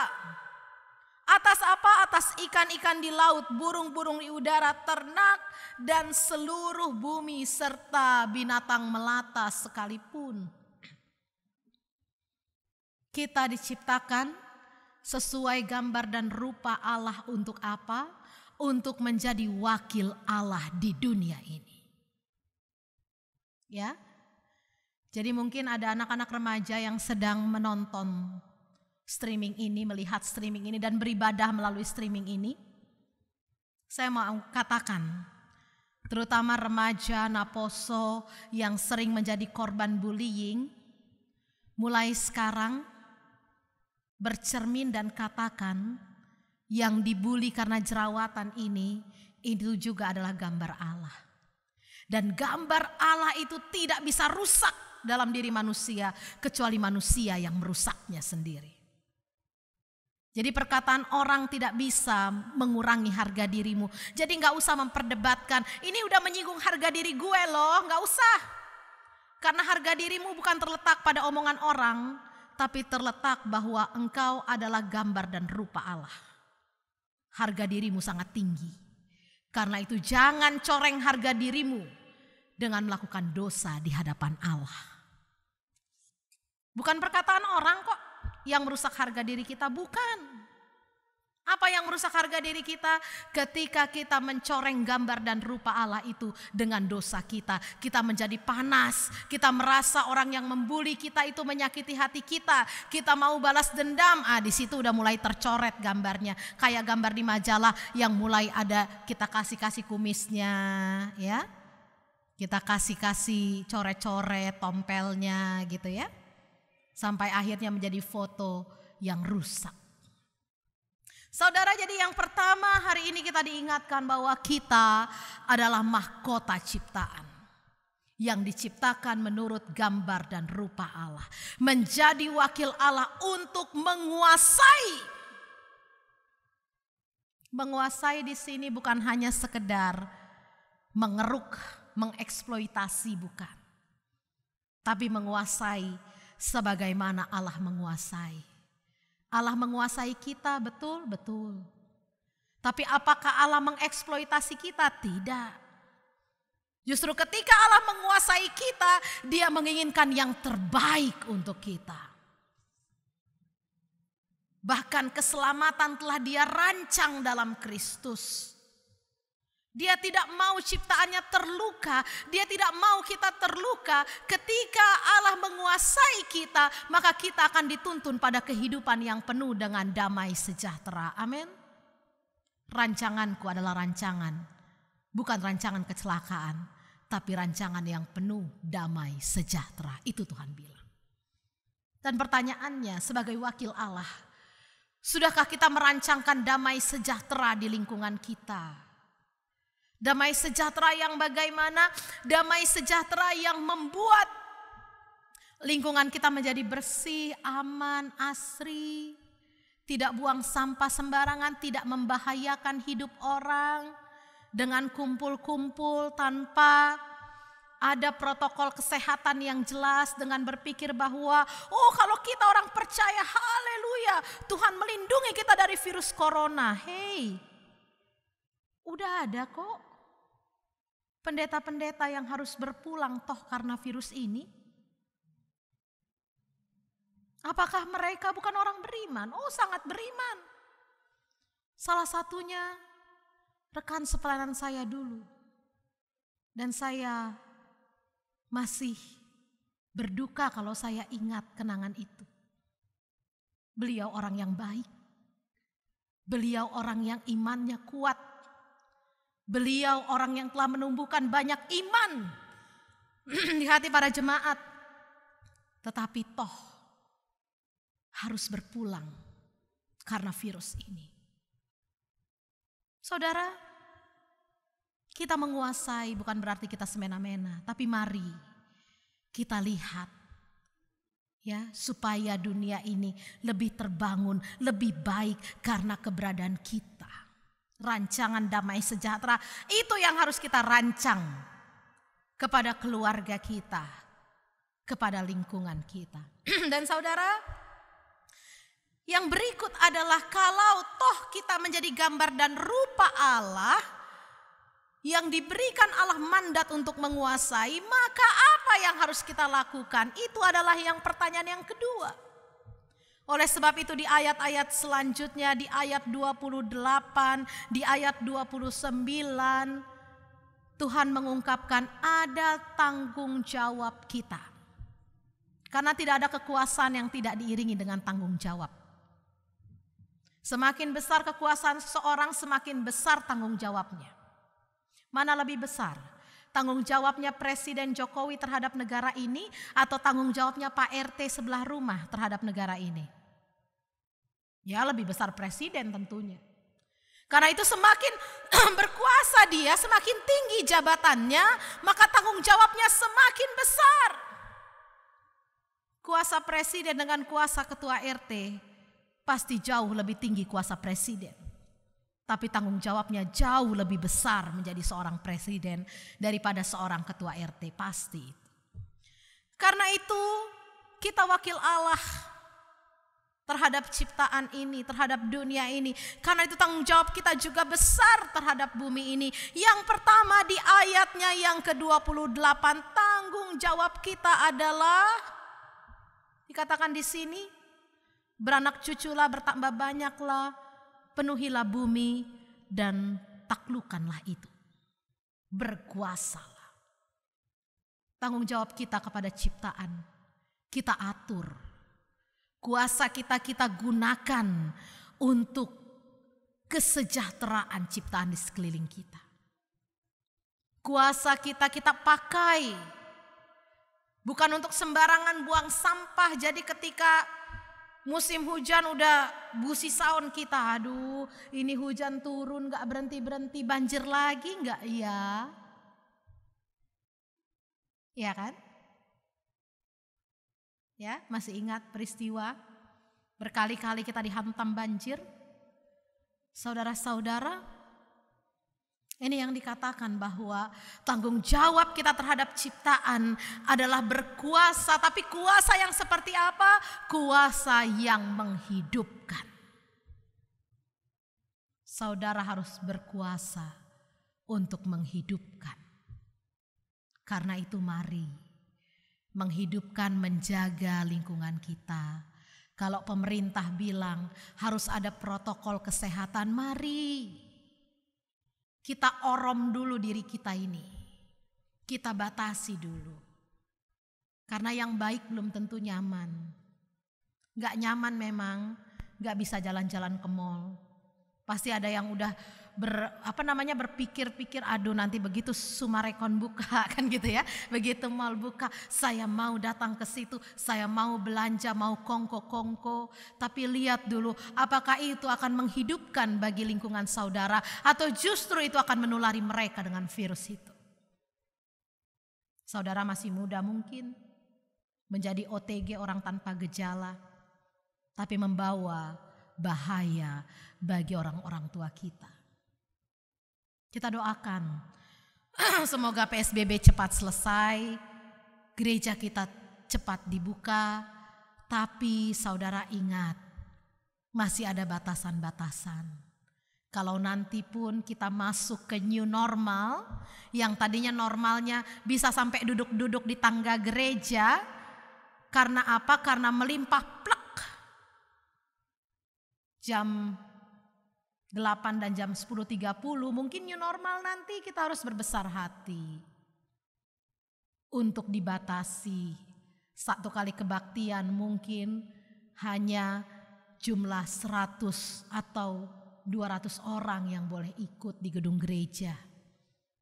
Atas apa? Atas ikan-ikan di laut, burung-burung di udara, ternak, dan seluruh bumi serta binatang melata sekalipun. Kita diciptakan sesuai gambar dan rupa Allah untuk apa? Untuk menjadi wakil Allah di dunia ini. Ya. Jadi mungkin ada anak-anak remaja yang sedang menonton streaming ini, melihat streaming ini dan beribadah melalui streaming ini. Saya mau katakan, terutama remaja Naposo yang sering menjadi korban bullying, mulai sekarang bercermin dan katakan, yang dibully karena jerawatan ini, itu juga adalah gambar Allah. Dan gambar Allah itu tidak bisa rusak dalam diri manusia, kecuali manusia yang merusaknya sendiri. Jadi perkataan orang tidak bisa mengurangi harga dirimu. Jadi gak usah memperdebatkan, ini udah menyinggung harga diri gue loh, gak usah. Karena harga dirimu bukan terletak pada omongan orang, tapi terletak bahwa engkau adalah gambar dan rupa Allah. Harga dirimu sangat tinggi. Karena itu jangan coreng harga dirimu dengan melakukan dosa di hadapan Allah. Bukan perkataan orang kok yang merusak harga diri kita, bukan. Apa yang merusak harga diri kita? Ketika kita mencoreng gambar dan rupa Allah itu dengan dosa kita. Kita menjadi panas, kita merasa orang yang membuli kita itu menyakiti hati kita. Kita mau balas dendam, di situ udah mulai tercoret gambarnya. Kayak gambar di majalah yang mulai ada kita kasih-kasih kumisnya, ya. Kita kasih-kasih coret-coret tompelnya gitu ya. Sampai akhirnya menjadi foto yang rusak. Saudara, jadi yang pertama hari ini kita diingatkan bahwa kita adalah mahkota ciptaan. Yang diciptakan menurut gambar dan rupa Allah. Menjadi wakil Allah untuk menguasai. Menguasai di sini bukan hanya sekedar mengeruk, mengeksploitasi, bukan. Tapi menguasai sebagaimana Allah menguasai. Allah menguasai kita, betul, betul. Tapi apakah Allah mengeksploitasi kita? Tidak. Justru ketika Allah menguasai kita, Dia menginginkan yang terbaik untuk kita. Bahkan keselamatan telah Dia rancang dalam Kristus. Dia tidak mau ciptaannya terluka. Dia tidak mau kita terluka. Ketika Allah menguasai kita, maka kita akan dituntun pada kehidupan yang penuh dengan damai sejahtera. Amin. Rancanganku adalah rancangan, bukan rancangan kecelakaan, tapi rancangan yang penuh damai sejahtera. Itu Tuhan bilang. Dan pertanyaannya sebagai wakil Allah, sudahkah kita merancangkan damai sejahtera di lingkungan kita? Damai sejahtera yang bagaimana? Damai sejahtera yang membuat lingkungan kita menjadi bersih, aman, asri. Tidak buang sampah sembarangan, tidak membahayakan hidup orang. Dengan kumpul-kumpul tanpa ada protokol kesehatan yang jelas, dengan berpikir bahwa kalau kita orang percaya, haleluya, Tuhan melindungi kita dari virus corona. Hey, udah ada kok pendeta-pendeta yang harus berpulang toh karena virus ini. Apakah mereka bukan orang beriman? Oh, sangat beriman. Salah satunya rekan sepelayanan saya dulu. Dan saya masih berduka kalau saya ingat kenangan itu. Beliau orang yang baik. Beliau orang yang imannya kuat. Beliau orang yang telah menumbuhkan banyak iman di hati para jemaat. Tetapi toh harus berpulang karena virus ini. Saudara, kita menguasai bukan berarti kita semena-mena. Tapi mari kita lihat ya, supaya dunia ini lebih terbangun, lebih baik karena keberadaan kita. Rancangan damai sejahtera itu yang harus kita rancang kepada keluarga kita, kepada lingkungan kita. Dan saudara, yang berikut adalah kalau toh kita menjadi gambar dan rupa Allah yang diberikan Allah mandat untuk menguasai, maka apa yang harus kita lakukan? Itu adalah yang pertanyaan yang kedua. Oleh sebab itu di ayat-ayat selanjutnya, di ayat 28, di ayat 29, Tuhan mengungkapkan ada tanggung jawab kita. Karena tidak ada kekuasaan yang tidak diiringi dengan tanggung jawab. Semakin besar kekuasaan seseorang, semakin besar tanggung jawabnya. Mana lebih besar? Tanggung jawabnya Presiden Jokowi terhadap negara ini atau tanggung jawabnya Pak RT sebelah rumah terhadap negara ini? Ya, lebih besar presiden tentunya. Karena itu semakin berkuasa dia, semakin tinggi jabatannya, maka tanggung jawabnya semakin besar. Kuasa presiden dengan kuasa ketua RT pasti jauh lebih tinggi kuasa presiden. Tapi tanggung jawabnya jauh lebih besar menjadi seorang presiden daripada seorang ketua RT, pasti. Karena itu kita wakil Allah terhadap ciptaan ini, terhadap dunia ini. Karena itu tanggung jawab kita juga besar terhadap bumi ini. Yang pertama di ayatnya yang ke-28, tanggung jawab kita adalah dikatakan di sini, beranak cuculah, bertambah banyaklah, penuhilah bumi dan taklukkanlah itu. Berkuasalah. Tanggung jawab kita kepada ciptaan, kita atur. Kuasa kita gunakan untuk kesejahteraan ciptaan di sekeliling kita. Kuasa kita pakai bukan untuk sembarangan buang sampah. Jadi ketika musim hujan udah busi saun kita, aduh ini hujan turun gak berhenti-berhenti, banjir lagi gak ya? Iya kan? Ya, masih ingat peristiwa berkali-kali kita dihantam banjir? Saudara-saudara, ini yang dikatakan bahwa tanggung jawab kita terhadap ciptaan adalah berkuasa. Tapi kuasa yang seperti apa? Kuasa yang menghidupkan. Saudara harus berkuasa untuk menghidupkan. Karena itu mari menghidupkan, menjaga lingkungan kita. Kalau pemerintah bilang harus ada protokol kesehatan, mari kita orom dulu diri kita ini. Kita batasi dulu. Karena yang baik belum tentu nyaman. Gak nyaman memang, gak bisa jalan-jalan ke mall. Pasti ada yang udah berpikir-pikir, aduh nanti begitu Sumarekon buka kan gitu ya. Begitu mall buka, saya mau datang ke situ, saya mau belanja, mau kongko-kongko. Tapi lihat dulu, apakah itu akan menghidupkan bagi lingkungan saudara atau justru itu akan menulari mereka dengan virus itu. Saudara masih muda mungkin menjadi OTG orang tanpa gejala, tapi membawa bahaya bagi orang-orang tua kita. Kita doakan semoga PSBB cepat selesai, gereja kita cepat dibuka, tapi saudara ingat masih ada batasan-batasan. Kalau nanti pun kita masuk ke new normal, yang tadinya normalnya bisa sampai duduk-duduk di tangga gereja, karena apa? Karena melimpah plek jam 8 dan jam 10.30, mungkin new normal nanti kita harus berbesar hati untuk dibatasi. Satu kali kebaktian mungkin hanya jumlah 100 atau 200 orang yang boleh ikut di gedung gereja.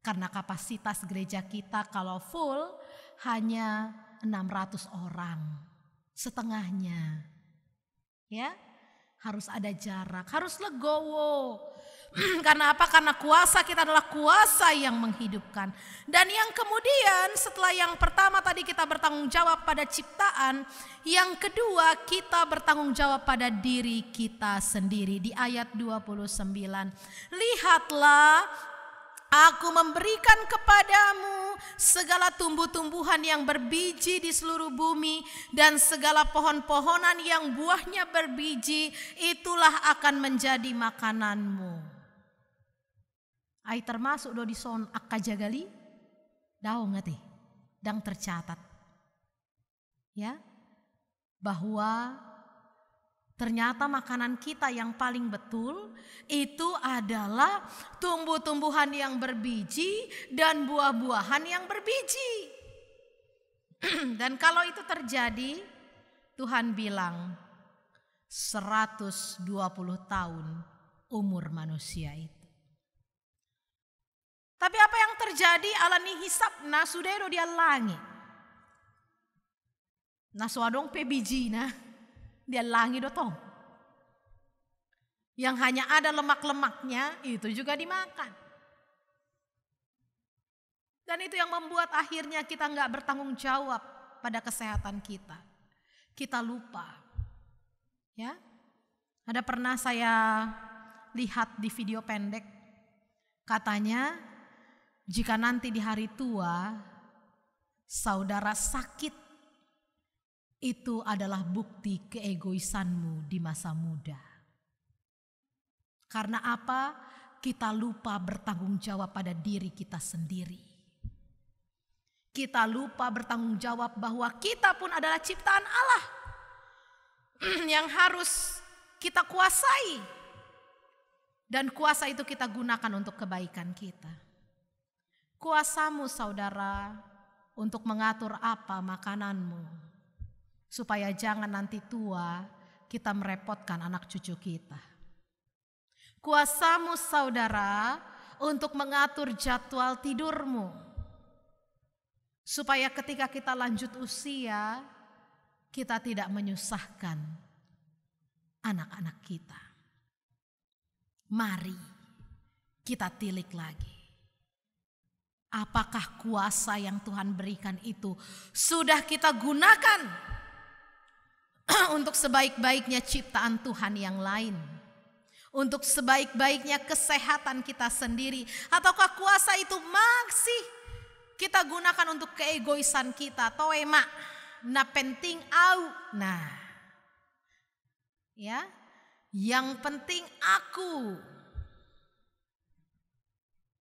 Karena kapasitas gereja kita kalau full hanya 600 orang, setengahnya. Ya. Harus ada jarak, harus legowo. Karena apa? Karena kuasa kita adalah kuasa yang menghidupkan. Dan yang kemudian setelah yang pertama tadi kita bertanggung jawab pada ciptaan, yang kedua kita bertanggung jawab pada diri kita sendiri. Di ayat 29, lihatlah aku memberikan kepadamu segala tumbuh-tumbuhan yang berbiji di seluruh bumi dan segala pohon-pohonan yang buahnya berbiji, itulah akan menjadi makananmu. Ai termasuk do di son akka jagali, dao ngati, dang tercatat. Ya, bahwa ternyata makanan kita yang paling betul itu adalah tumbuh-tumbuhan yang berbiji dan buah-buahan yang berbiji. Dan kalau itu terjadi, Tuhan bilang 120 tahun umur manusia itu. Tapi apa yang terjadi? Alani hisap na sudero dia langit. Na suadong pebiji na dia langit dotong. Yang hanya ada lemak-lemaknya itu juga dimakan. Dan itu yang membuat akhirnya kita gak bertanggung jawab pada kesehatan kita. Kita lupa. Ya, ada pernah saya lihat di video pendek. Katanya jika nanti di hari tua saudara sakit, itu adalah bukti keegoisanmu di masa muda. Karena apa? Kita lupa bertanggung jawab pada diri kita sendiri. Kita lupa bertanggung jawab bahwa kita pun adalah ciptaan Allah yang harus kita kuasai. Dan kuasa itu kita gunakan untuk kebaikan kita. Kuasamu saudara untuk mengatur apa makananmu. Supaya jangan nanti tua kita merepotkan anak cucu kita. Kuasamu saudara untuk mengatur jadwal tidurmu. Supaya ketika kita lanjut usia, kita tidak menyusahkan anak-anak kita. Mari kita tilik lagi. Apakah kuasa yang Tuhan berikan itu sudah kita gunakan untuk sebaik-baiknya ciptaan Tuhan yang lain, untuk sebaik-baiknya kesehatan kita sendiri, ataukah kuasa itu masih kita gunakan untuk keegoisan kita? Toe mak, na penting au, nah, ya, yang penting aku,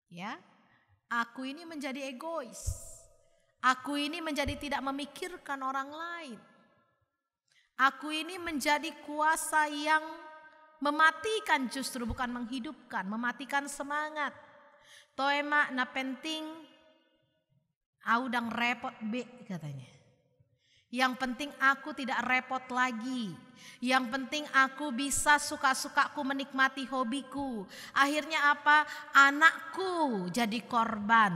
ya, aku ini menjadi egois, aku ini menjadi tidak memikirkan orang lain. Aku ini menjadi kuasa yang mematikan justru, bukan menghidupkan, mematikan semangat. Toema na penting audang repot be katanya. Yang penting aku tidak repot lagi. Yang penting aku bisa suka-sukaku menikmati hobiku. Akhirnya apa? Anakku jadi korban.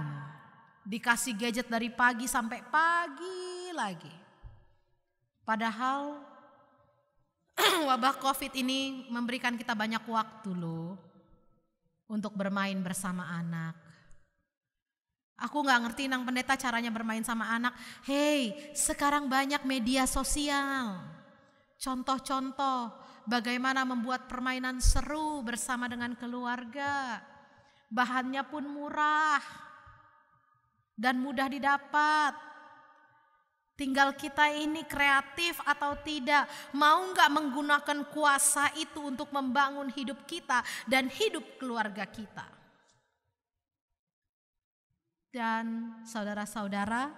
Dikasih gadget dari pagi sampai pagi lagi. Padahal wabah COVID ini memberikan kita banyak waktu loh untuk bermain bersama anak. Aku gak ngerti nang pendeta caranya bermain sama anak. Hei, sekarang banyak media sosial. Contoh-contoh bagaimana membuat permainan seru bersama dengan keluarga. Bahannya pun murah dan mudah didapat. Tinggal kita ini kreatif atau tidak. Mau gak menggunakan kuasa itu untuk membangun hidup kita dan hidup keluarga kita. Dan saudara-saudara,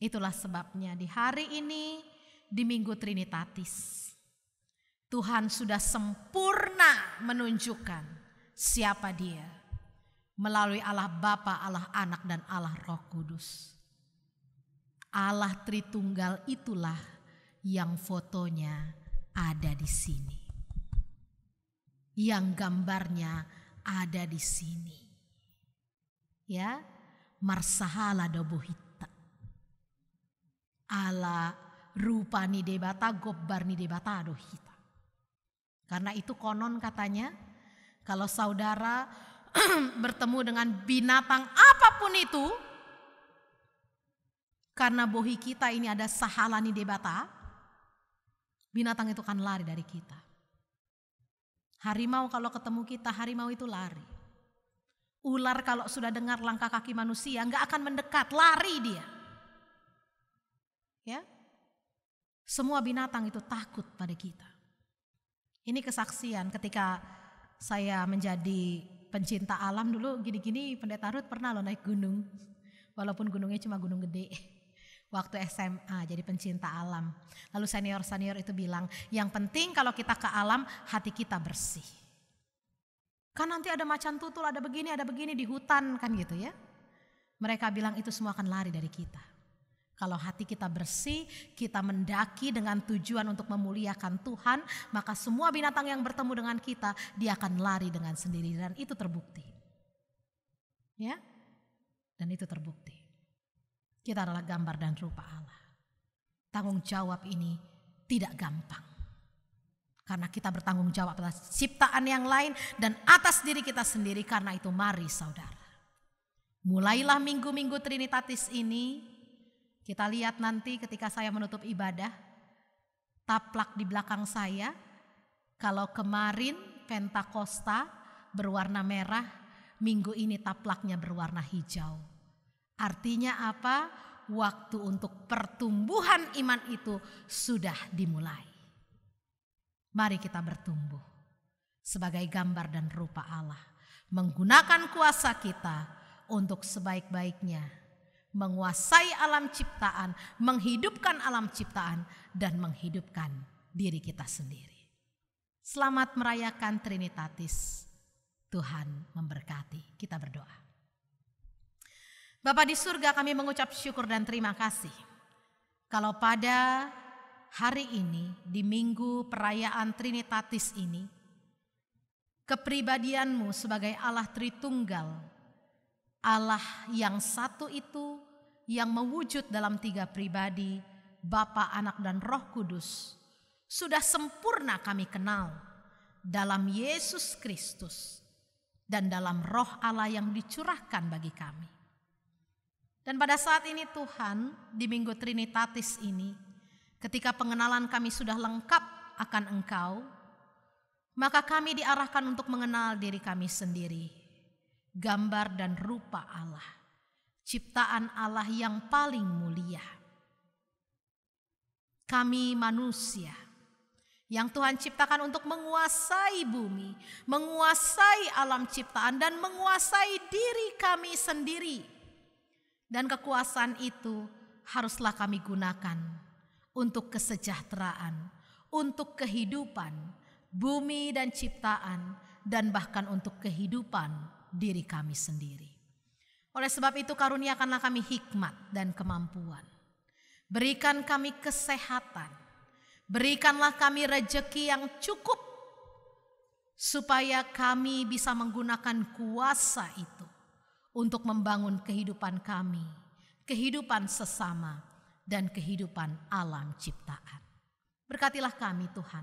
itulah sebabnya di hari ini, di Minggu Trinitatis, Tuhan sudah sempurna menunjukkan siapa Dia melalui Allah Bapa, Allah Anak, dan Allah Roh Kudus. Allah Tritunggal itulah yang fotonya ada di sini. Yang gambarnya ada di sini. Ya, marsahala dobohita. Ala rupani debata gobbarni debata dohita. Karena itu konon katanya kalau saudara bertemu dengan binatang apapun itu, karena bohi kita ini ada sahalani debata, binatang itu akan lari dari kita. Harimau kalau ketemu kita, harimau itu lari. Ular kalau sudah dengar langkah kaki manusia, gak akan mendekat, lari dia. Ya, semua binatang itu takut pada kita. Ini kesaksian ketika saya menjadi pencinta alam dulu gini-gini, Pendeta Ruth pernah loh naik gunung. Walaupun gunungnya cuma gunung gede. Waktu SMA jadi pencinta alam. Lalu senior-senior itu bilang, yang penting kalau kita ke alam hati kita bersih. Kan nanti ada macan tutul, ada begini di hutan kan gitu ya. Mereka bilang itu semua akan lari dari kita. Kalau hati kita bersih, kita mendaki dengan tujuan untuk memuliakan Tuhan, maka semua binatang yang bertemu dengan kita, dia akan lari dengan sendiri, dan itu terbukti. Ya, dan itu terbukti. Kita adalah gambar dan rupa Allah. Tanggung jawab ini tidak gampang. Karena kita bertanggung jawab atas ciptaan yang lain dan atas diri kita sendiri. Karena itu mari saudara, mulailah minggu-minggu Trinitatis ini. Kita lihat nanti ketika saya menutup ibadah, taplak di belakang saya. Kalau kemarin Pentakosta berwarna merah, minggu ini taplaknya berwarna hijau. Artinya apa? Waktu untuk pertumbuhan iman itu sudah dimulai. Mari kita bertumbuh sebagai gambar dan rupa Allah. Menggunakan kuasa kita untuk sebaik-baiknya. Menguasai alam ciptaan, menghidupkan alam ciptaan, dan menghidupkan diri kita sendiri. Selamat merayakan Trinitatis. Tuhan memberkati. Kita berdoa. Bapa di surga, kami mengucap syukur dan terima kasih. Kalau pada hari ini, di minggu perayaan Trinitatis ini, kepribadian-Mu sebagai Allah Tritunggal, Allah yang satu itu yang mewujud dalam 3 pribadi, Bapa, Anak, dan Roh Kudus, sudah sempurna kami kenal dalam Yesus Kristus dan dalam Roh Allah yang dicurahkan bagi kami. Dan pada saat ini Tuhan, di Minggu Trinitatis ini, ketika pengenalan kami sudah lengkap akan Engkau, maka kami diarahkan untuk mengenal diri kami sendiri. Gambar dan rupa Allah, ciptaan Allah yang paling mulia. Kami manusia yang Tuhan ciptakan untuk menguasai bumi, menguasai alam ciptaan, dan menguasai diri kami sendiri. Dan kekuasaan itu haruslah kami gunakan untuk kesejahteraan, untuk kehidupan, bumi dan ciptaan, dan bahkan untuk kehidupan diri kami sendiri. Oleh sebab itu karuniakanlah kami hikmat dan kemampuan. Berikan kami kesehatan, berikanlah kami rejeki yang cukup, supaya kami bisa menggunakan kuasa itu untuk membangun kehidupan kami, kehidupan sesama, dan kehidupan alam ciptaan. Berkatilah kami Tuhan,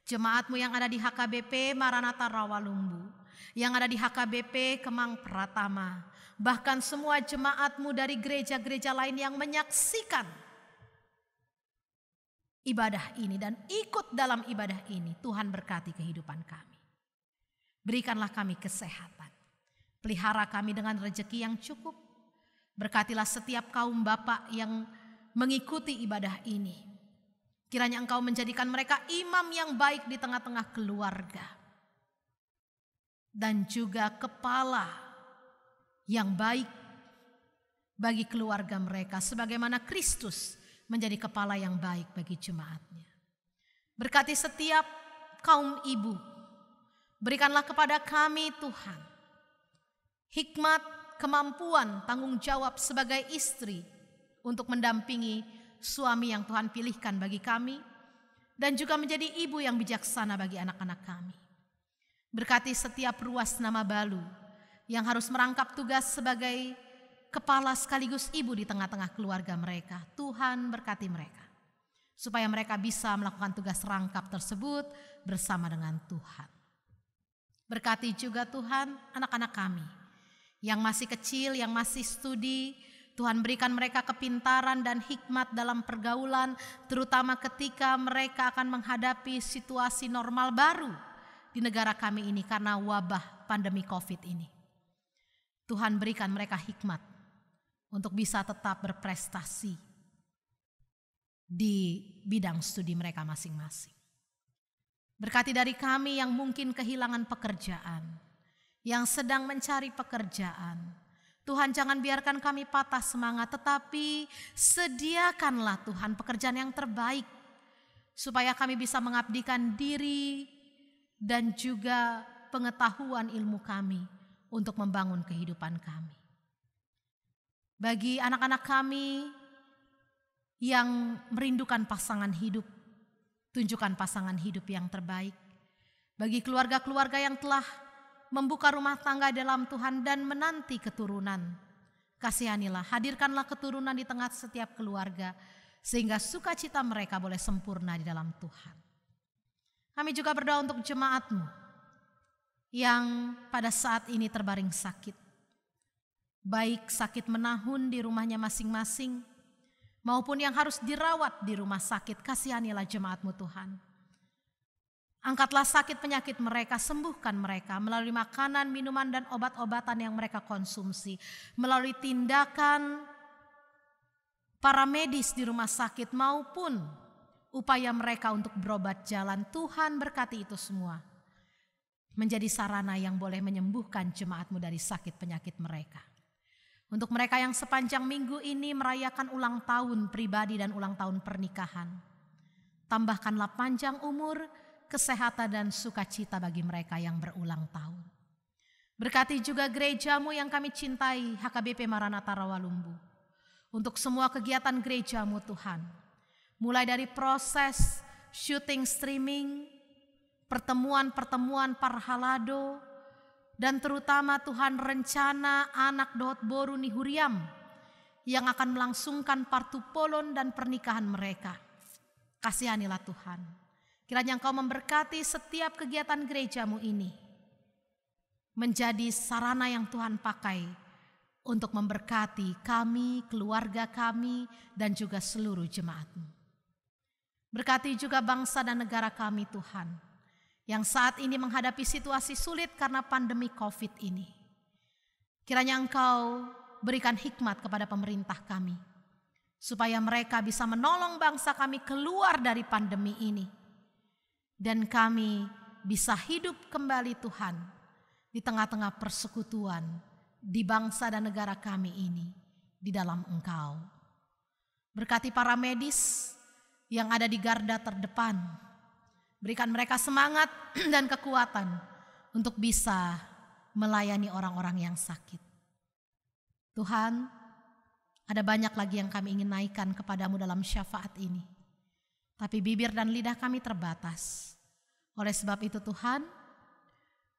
jemaat-Mu yang ada di HKBP Maranatha Rawalumbu, yang ada di HKBP Kemang Pratama, bahkan semua jemaat-Mu dari gereja-gereja lain yang menyaksikan ibadah ini dan ikut dalam ibadah ini. Tuhan berkati kehidupan kami. Berikanlah kami kesehatan. Pelihara kami dengan rejeki yang cukup. Berkatilah setiap kaum bapak yang mengikuti ibadah ini. Kiranya Engkau menjadikan mereka imam yang baik di tengah-tengah keluarga. Dan juga kepala yang baik bagi keluarga mereka. Sebagaimana Kristus menjadi kepala yang baik bagi jemaatnya. Berkati setiap kaum ibu. Berikanlah kepada kami Tuhan hikmat, kemampuan, tanggung jawab sebagai istri untuk mendampingi suami yang Tuhan pilihkan bagi kami, dan juga menjadi ibu yang bijaksana bagi anak-anak kami. Berkati setiap ruas nama balu yang harus merangkap tugas sebagai kepala sekaligus ibu di tengah-tengah keluarga mereka. Tuhan berkati mereka supaya mereka bisa melakukan tugas rangkap tersebut bersama dengan Tuhan. Berkati juga Tuhan anak-anak kami yang masih kecil, yang masih studi. Tuhan berikan mereka kepintaran dan hikmat dalam pergaulan, terutama ketika mereka akan menghadapi situasi normal baru di negara kami ini karena wabah pandemi COVID ini. Tuhan berikan mereka hikmat untuk bisa tetap berprestasi di bidang studi mereka masing-masing. Berkati dari kami yang mungkin kehilangan pekerjaan, yang sedang mencari pekerjaan. Tuhan, jangan biarkan kami patah semangat, tetapi sediakanlah Tuhan pekerjaan yang terbaik, supaya kami bisa mengabdikan diri dan juga pengetahuan ilmu kami untuk membangun kehidupan kami. Bagi anak-anak kami yang merindukan pasangan hidup, tunjukkan pasangan hidup yang terbaik. Bagi keluarga-keluarga yang telah membuka rumah tangga dalam Tuhan dan menanti keturunan, kasihanilah, hadirkanlah keturunan di tengah setiap keluarga, sehingga sukacita mereka boleh sempurna di dalam Tuhan. Kami juga berdoa untuk jemaat-Mu yang pada saat ini terbaring sakit, baik sakit menahun di rumahnya masing-masing, maupun yang harus dirawat di rumah sakit. Kasihanilah jemaat-Mu Tuhan. Angkatlah sakit penyakit mereka, sembuhkan mereka melalui makanan, minuman, dan obat-obatan yang mereka konsumsi. Melalui tindakan para medis di rumah sakit maupun upaya mereka untuk berobat jalan. Tuhan berkati itu semua. Menjadi sarana yang boleh menyembuhkan jemaat-Mu dari sakit penyakit mereka. Untuk mereka yang sepanjang minggu ini merayakan ulang tahun pribadi dan ulang tahun pernikahan, tambahkanlah panjang umur, kesehatan dan sukacita bagi mereka yang berulang tahun. Berkati juga gereja-Mu yang kami cintai, HKBP Maranatha Rawalumbu. Untuk semua kegiatan gereja-Mu Tuhan, mulai dari proses syuting streaming, pertemuan-pertemuan parhalado, dan terutama Tuhan rencana anak Daud Boru Nihuriam yang akan melangsungkan partupolon dan pernikahan mereka. Kasihanilah Tuhan. Kiranya Engkau memberkati setiap kegiatan gereja-Mu ini menjadi sarana yang Tuhan pakai untuk memberkati kami, keluarga kami, dan juga seluruh jemaat-Mu. Berkati juga bangsa dan negara kami Tuhan, yang saat ini menghadapi situasi sulit karena pandemi COVID ini. Kiranya Engkau berikan hikmat kepada pemerintah kami, supaya mereka bisa menolong bangsa kami keluar dari pandemi ini. Dan kami bisa hidup kembali Tuhan, di tengah-tengah persekutuan, di bangsa dan negara kami ini, di dalam Engkau. Berkati para medis, yang ada di garda terdepan. Berikan mereka semangat dan kekuatan untuk bisa melayani orang-orang yang sakit. Tuhan, ada banyak lagi yang kami ingin naikkan kepadamu dalam syafaat ini. Tapi bibir dan lidah kami terbatas. Oleh sebab itu Tuhan,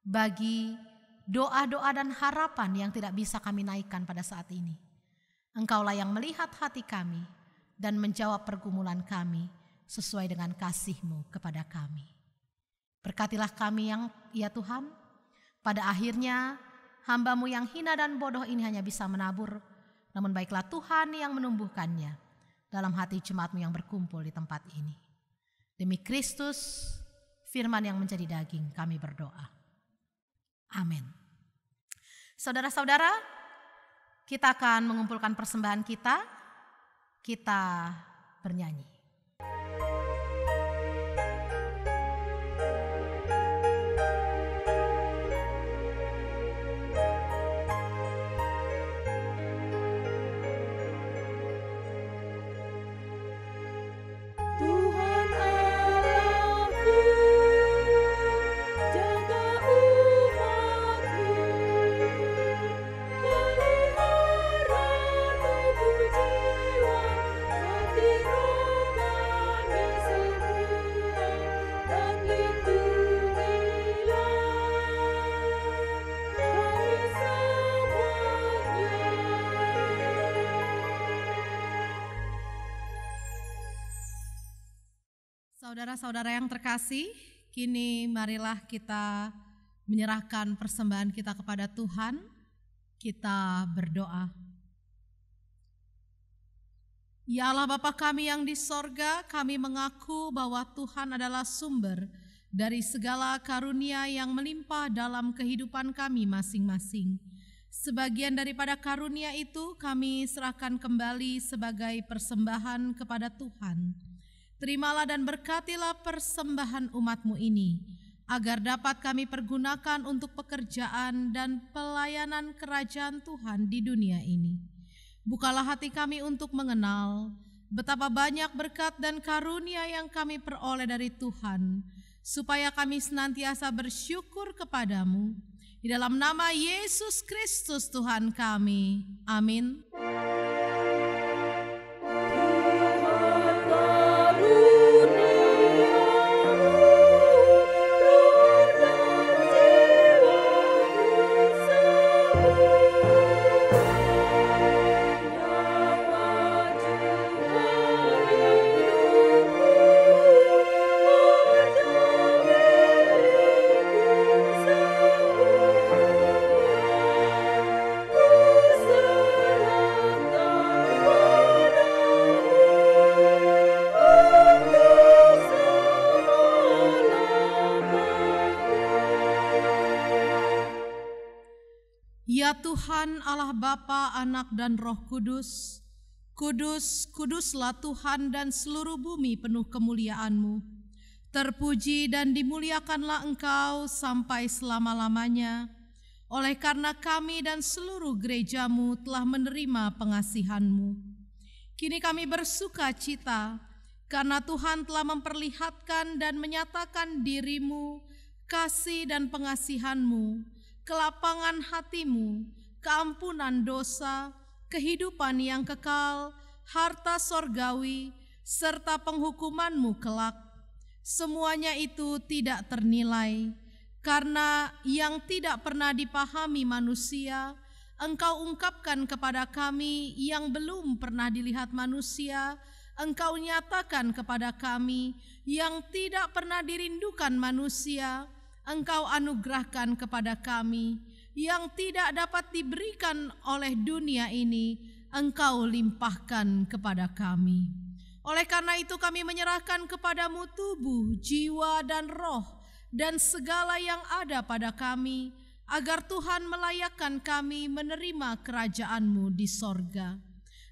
bagi doa-doa dan harapan yang tidak bisa kami naikkan pada saat ini, Engkaulah yang melihat hati kami dan menjawab pergumulan kami sesuai dengan kasih-Mu kepada kami. Berkatilah kami yang ya Tuhan, pada akhirnya hamba-Mu yang hina dan bodoh ini hanya bisa menabur, namun baiklah Tuhan yang menumbuhkannya dalam hati jemaat-Mu yang berkumpul di tempat ini. Demi Kristus, firman yang menjadi daging, kami berdoa. Amin. Saudara-saudara, kita akan mengumpulkan persembahan kita bernyanyi. Saudara-saudara yang terkasih, kini marilah kita menyerahkan persembahan kita kepada Tuhan. Kita berdoa. Ya Allah Bapa kami yang di sorga, kami mengaku bahwa Tuhan adalah sumber dari segala karunia yang melimpah dalam kehidupan kami masing-masing. Sebagian daripada karunia itu kami serahkan kembali sebagai persembahan kepada Tuhan. Terimalah dan berkatilah persembahan umat-Mu ini, agar dapat kami pergunakan untuk pekerjaan dan pelayanan kerajaan Tuhan di dunia ini. Bukalah hati kami untuk mengenal betapa banyak berkat dan karunia yang kami peroleh dari Tuhan, supaya kami senantiasa bersyukur kepadamu. Di dalam nama Yesus Kristus Tuhan kami. Amin. Ya Tuhan Allah Bapa, Anak dan Roh Kudus, kudus, kuduslah Tuhan dan seluruh bumi penuh kemuliaan-Mu. Terpuji dan dimuliakanlah Engkau sampai selama-lamanya, oleh karena kami dan seluruh gereja-Mu telah menerima pengasihan-Mu. Kini kami bersuka cita, karena Tuhan telah memperlihatkan dan menyatakan diri-Mu, kasih dan pengasihan-Mu, kelapangan hati-Mu, keampunan dosa, kehidupan yang kekal, harta sorgawi, serta penghukuman-Mu kelak. Semuanya itu tidak ternilai, karena yang tidak pernah dipahami manusia, Engkau ungkapkan kepada kami. Yang belum pernah dilihat manusia, Engkau nyatakan kepada kami. Yang tidak pernah dirindukan manusia, Engkau anugerahkan kepada kami. Yang tidak dapat diberikan oleh dunia ini, Engkau limpahkan kepada kami. Oleh karena itu kami menyerahkan kepadamu tubuh, jiwa, dan roh, dan segala yang ada pada kami, agar Tuhan melayakkan kami menerima kerajaan-Mu di sorga.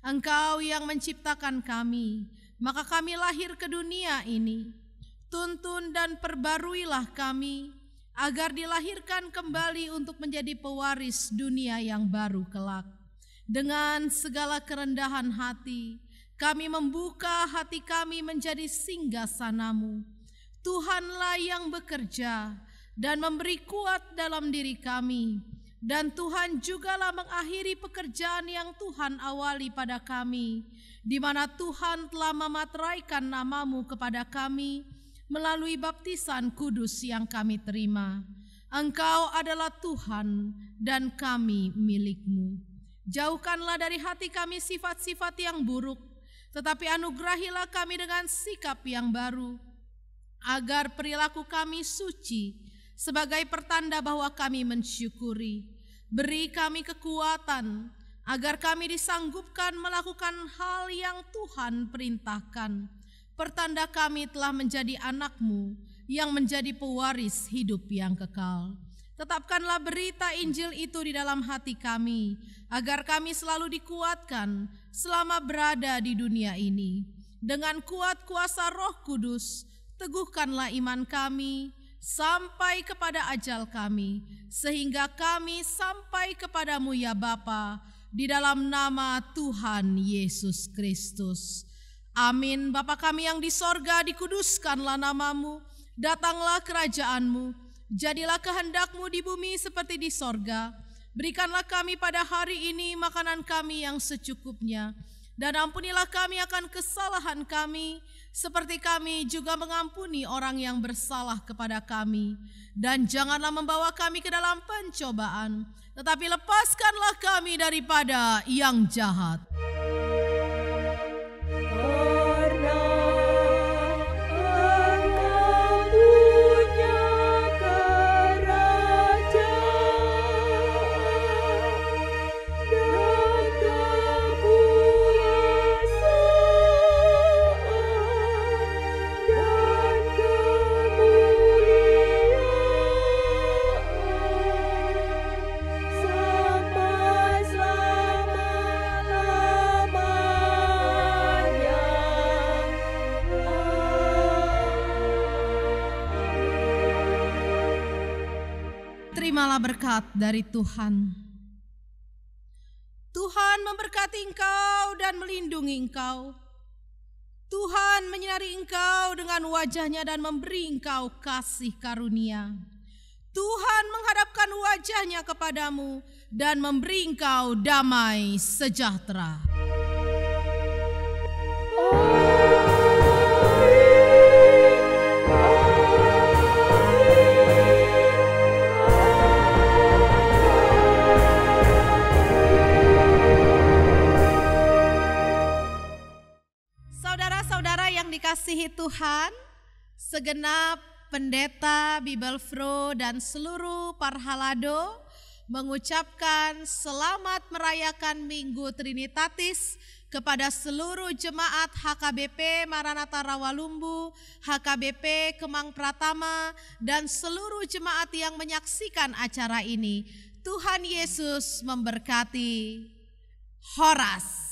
Engkau yang menciptakan kami, maka kami lahir ke dunia ini. Tuntun dan perbaruilah kami, agar dilahirkan kembali untuk menjadi pewaris dunia yang baru kelak. Dengan segala kerendahan hati, Kami membuka hati kami menjadi singgasana-Mu. Tuhanlah yang bekerja dan memberi kuat dalam diri kami. Dan Tuhan jugalah mengakhiri pekerjaan yang Tuhan awali pada kami, di mana Tuhan telah memateraikan nama-Mu kepada kami melalui baptisan kudus yang kami terima. Engkau adalah Tuhan dan kami milik-Mu. Jauhkanlah dari hati kami sifat-sifat yang buruk, tetapi anugerahilah kami dengan sikap yang baru, agar perilaku kami suci sebagai pertanda bahwa kami mensyukuri. Beri kami kekuatan agar kami disanggupkan melakukan hal yang Tuhan perintahkan. Pertanda kami telah menjadi anak-Mu yang menjadi pewaris hidup yang kekal. Tetapkanlah berita Injil itu di dalam hati kami, agar kami selalu dikuatkan selama berada di dunia ini. Dengan kuat kuasa Roh Kudus, teguhkanlah iman kami sampai kepada ajal kami, sehingga kami sampai kepadamu ya Bapa, di dalam nama Tuhan Yesus Kristus. Amin. Bapa kami yang di sorga, dikuduskanlah nama-Mu, datanglah kerajaan-Mu, jadilah kehendak-Mu di bumi seperti di sorga. Berikanlah kami pada hari ini makanan kami yang secukupnya, dan ampunilah kami akan kesalahan kami, seperti kami juga mengampuni orang yang bersalah kepada kami. Dan janganlah membawa kami ke dalam pencobaan, tetapi lepaskanlah kami daripada yang jahat. Terimalah berkat dari Tuhan. Tuhan memberkati engkau dan melindungi engkau. Tuhan menyinari engkau dengan wajah-Nya dan memberi engkau kasih karunia. Tuhan menghadapkan wajah-Nya kepadamu dan memberi engkau damai sejahtera. Dikasihi Tuhan, segenap pendeta, Bibelfro, dan seluruh parhalado mengucapkan selamat merayakan Minggu Trinitatis kepada seluruh jemaat HKBP Maranatha Rawalumbu, HKBP Kemang Pratama, dan seluruh jemaat yang menyaksikan acara ini. Tuhan Yesus memberkati. Horas.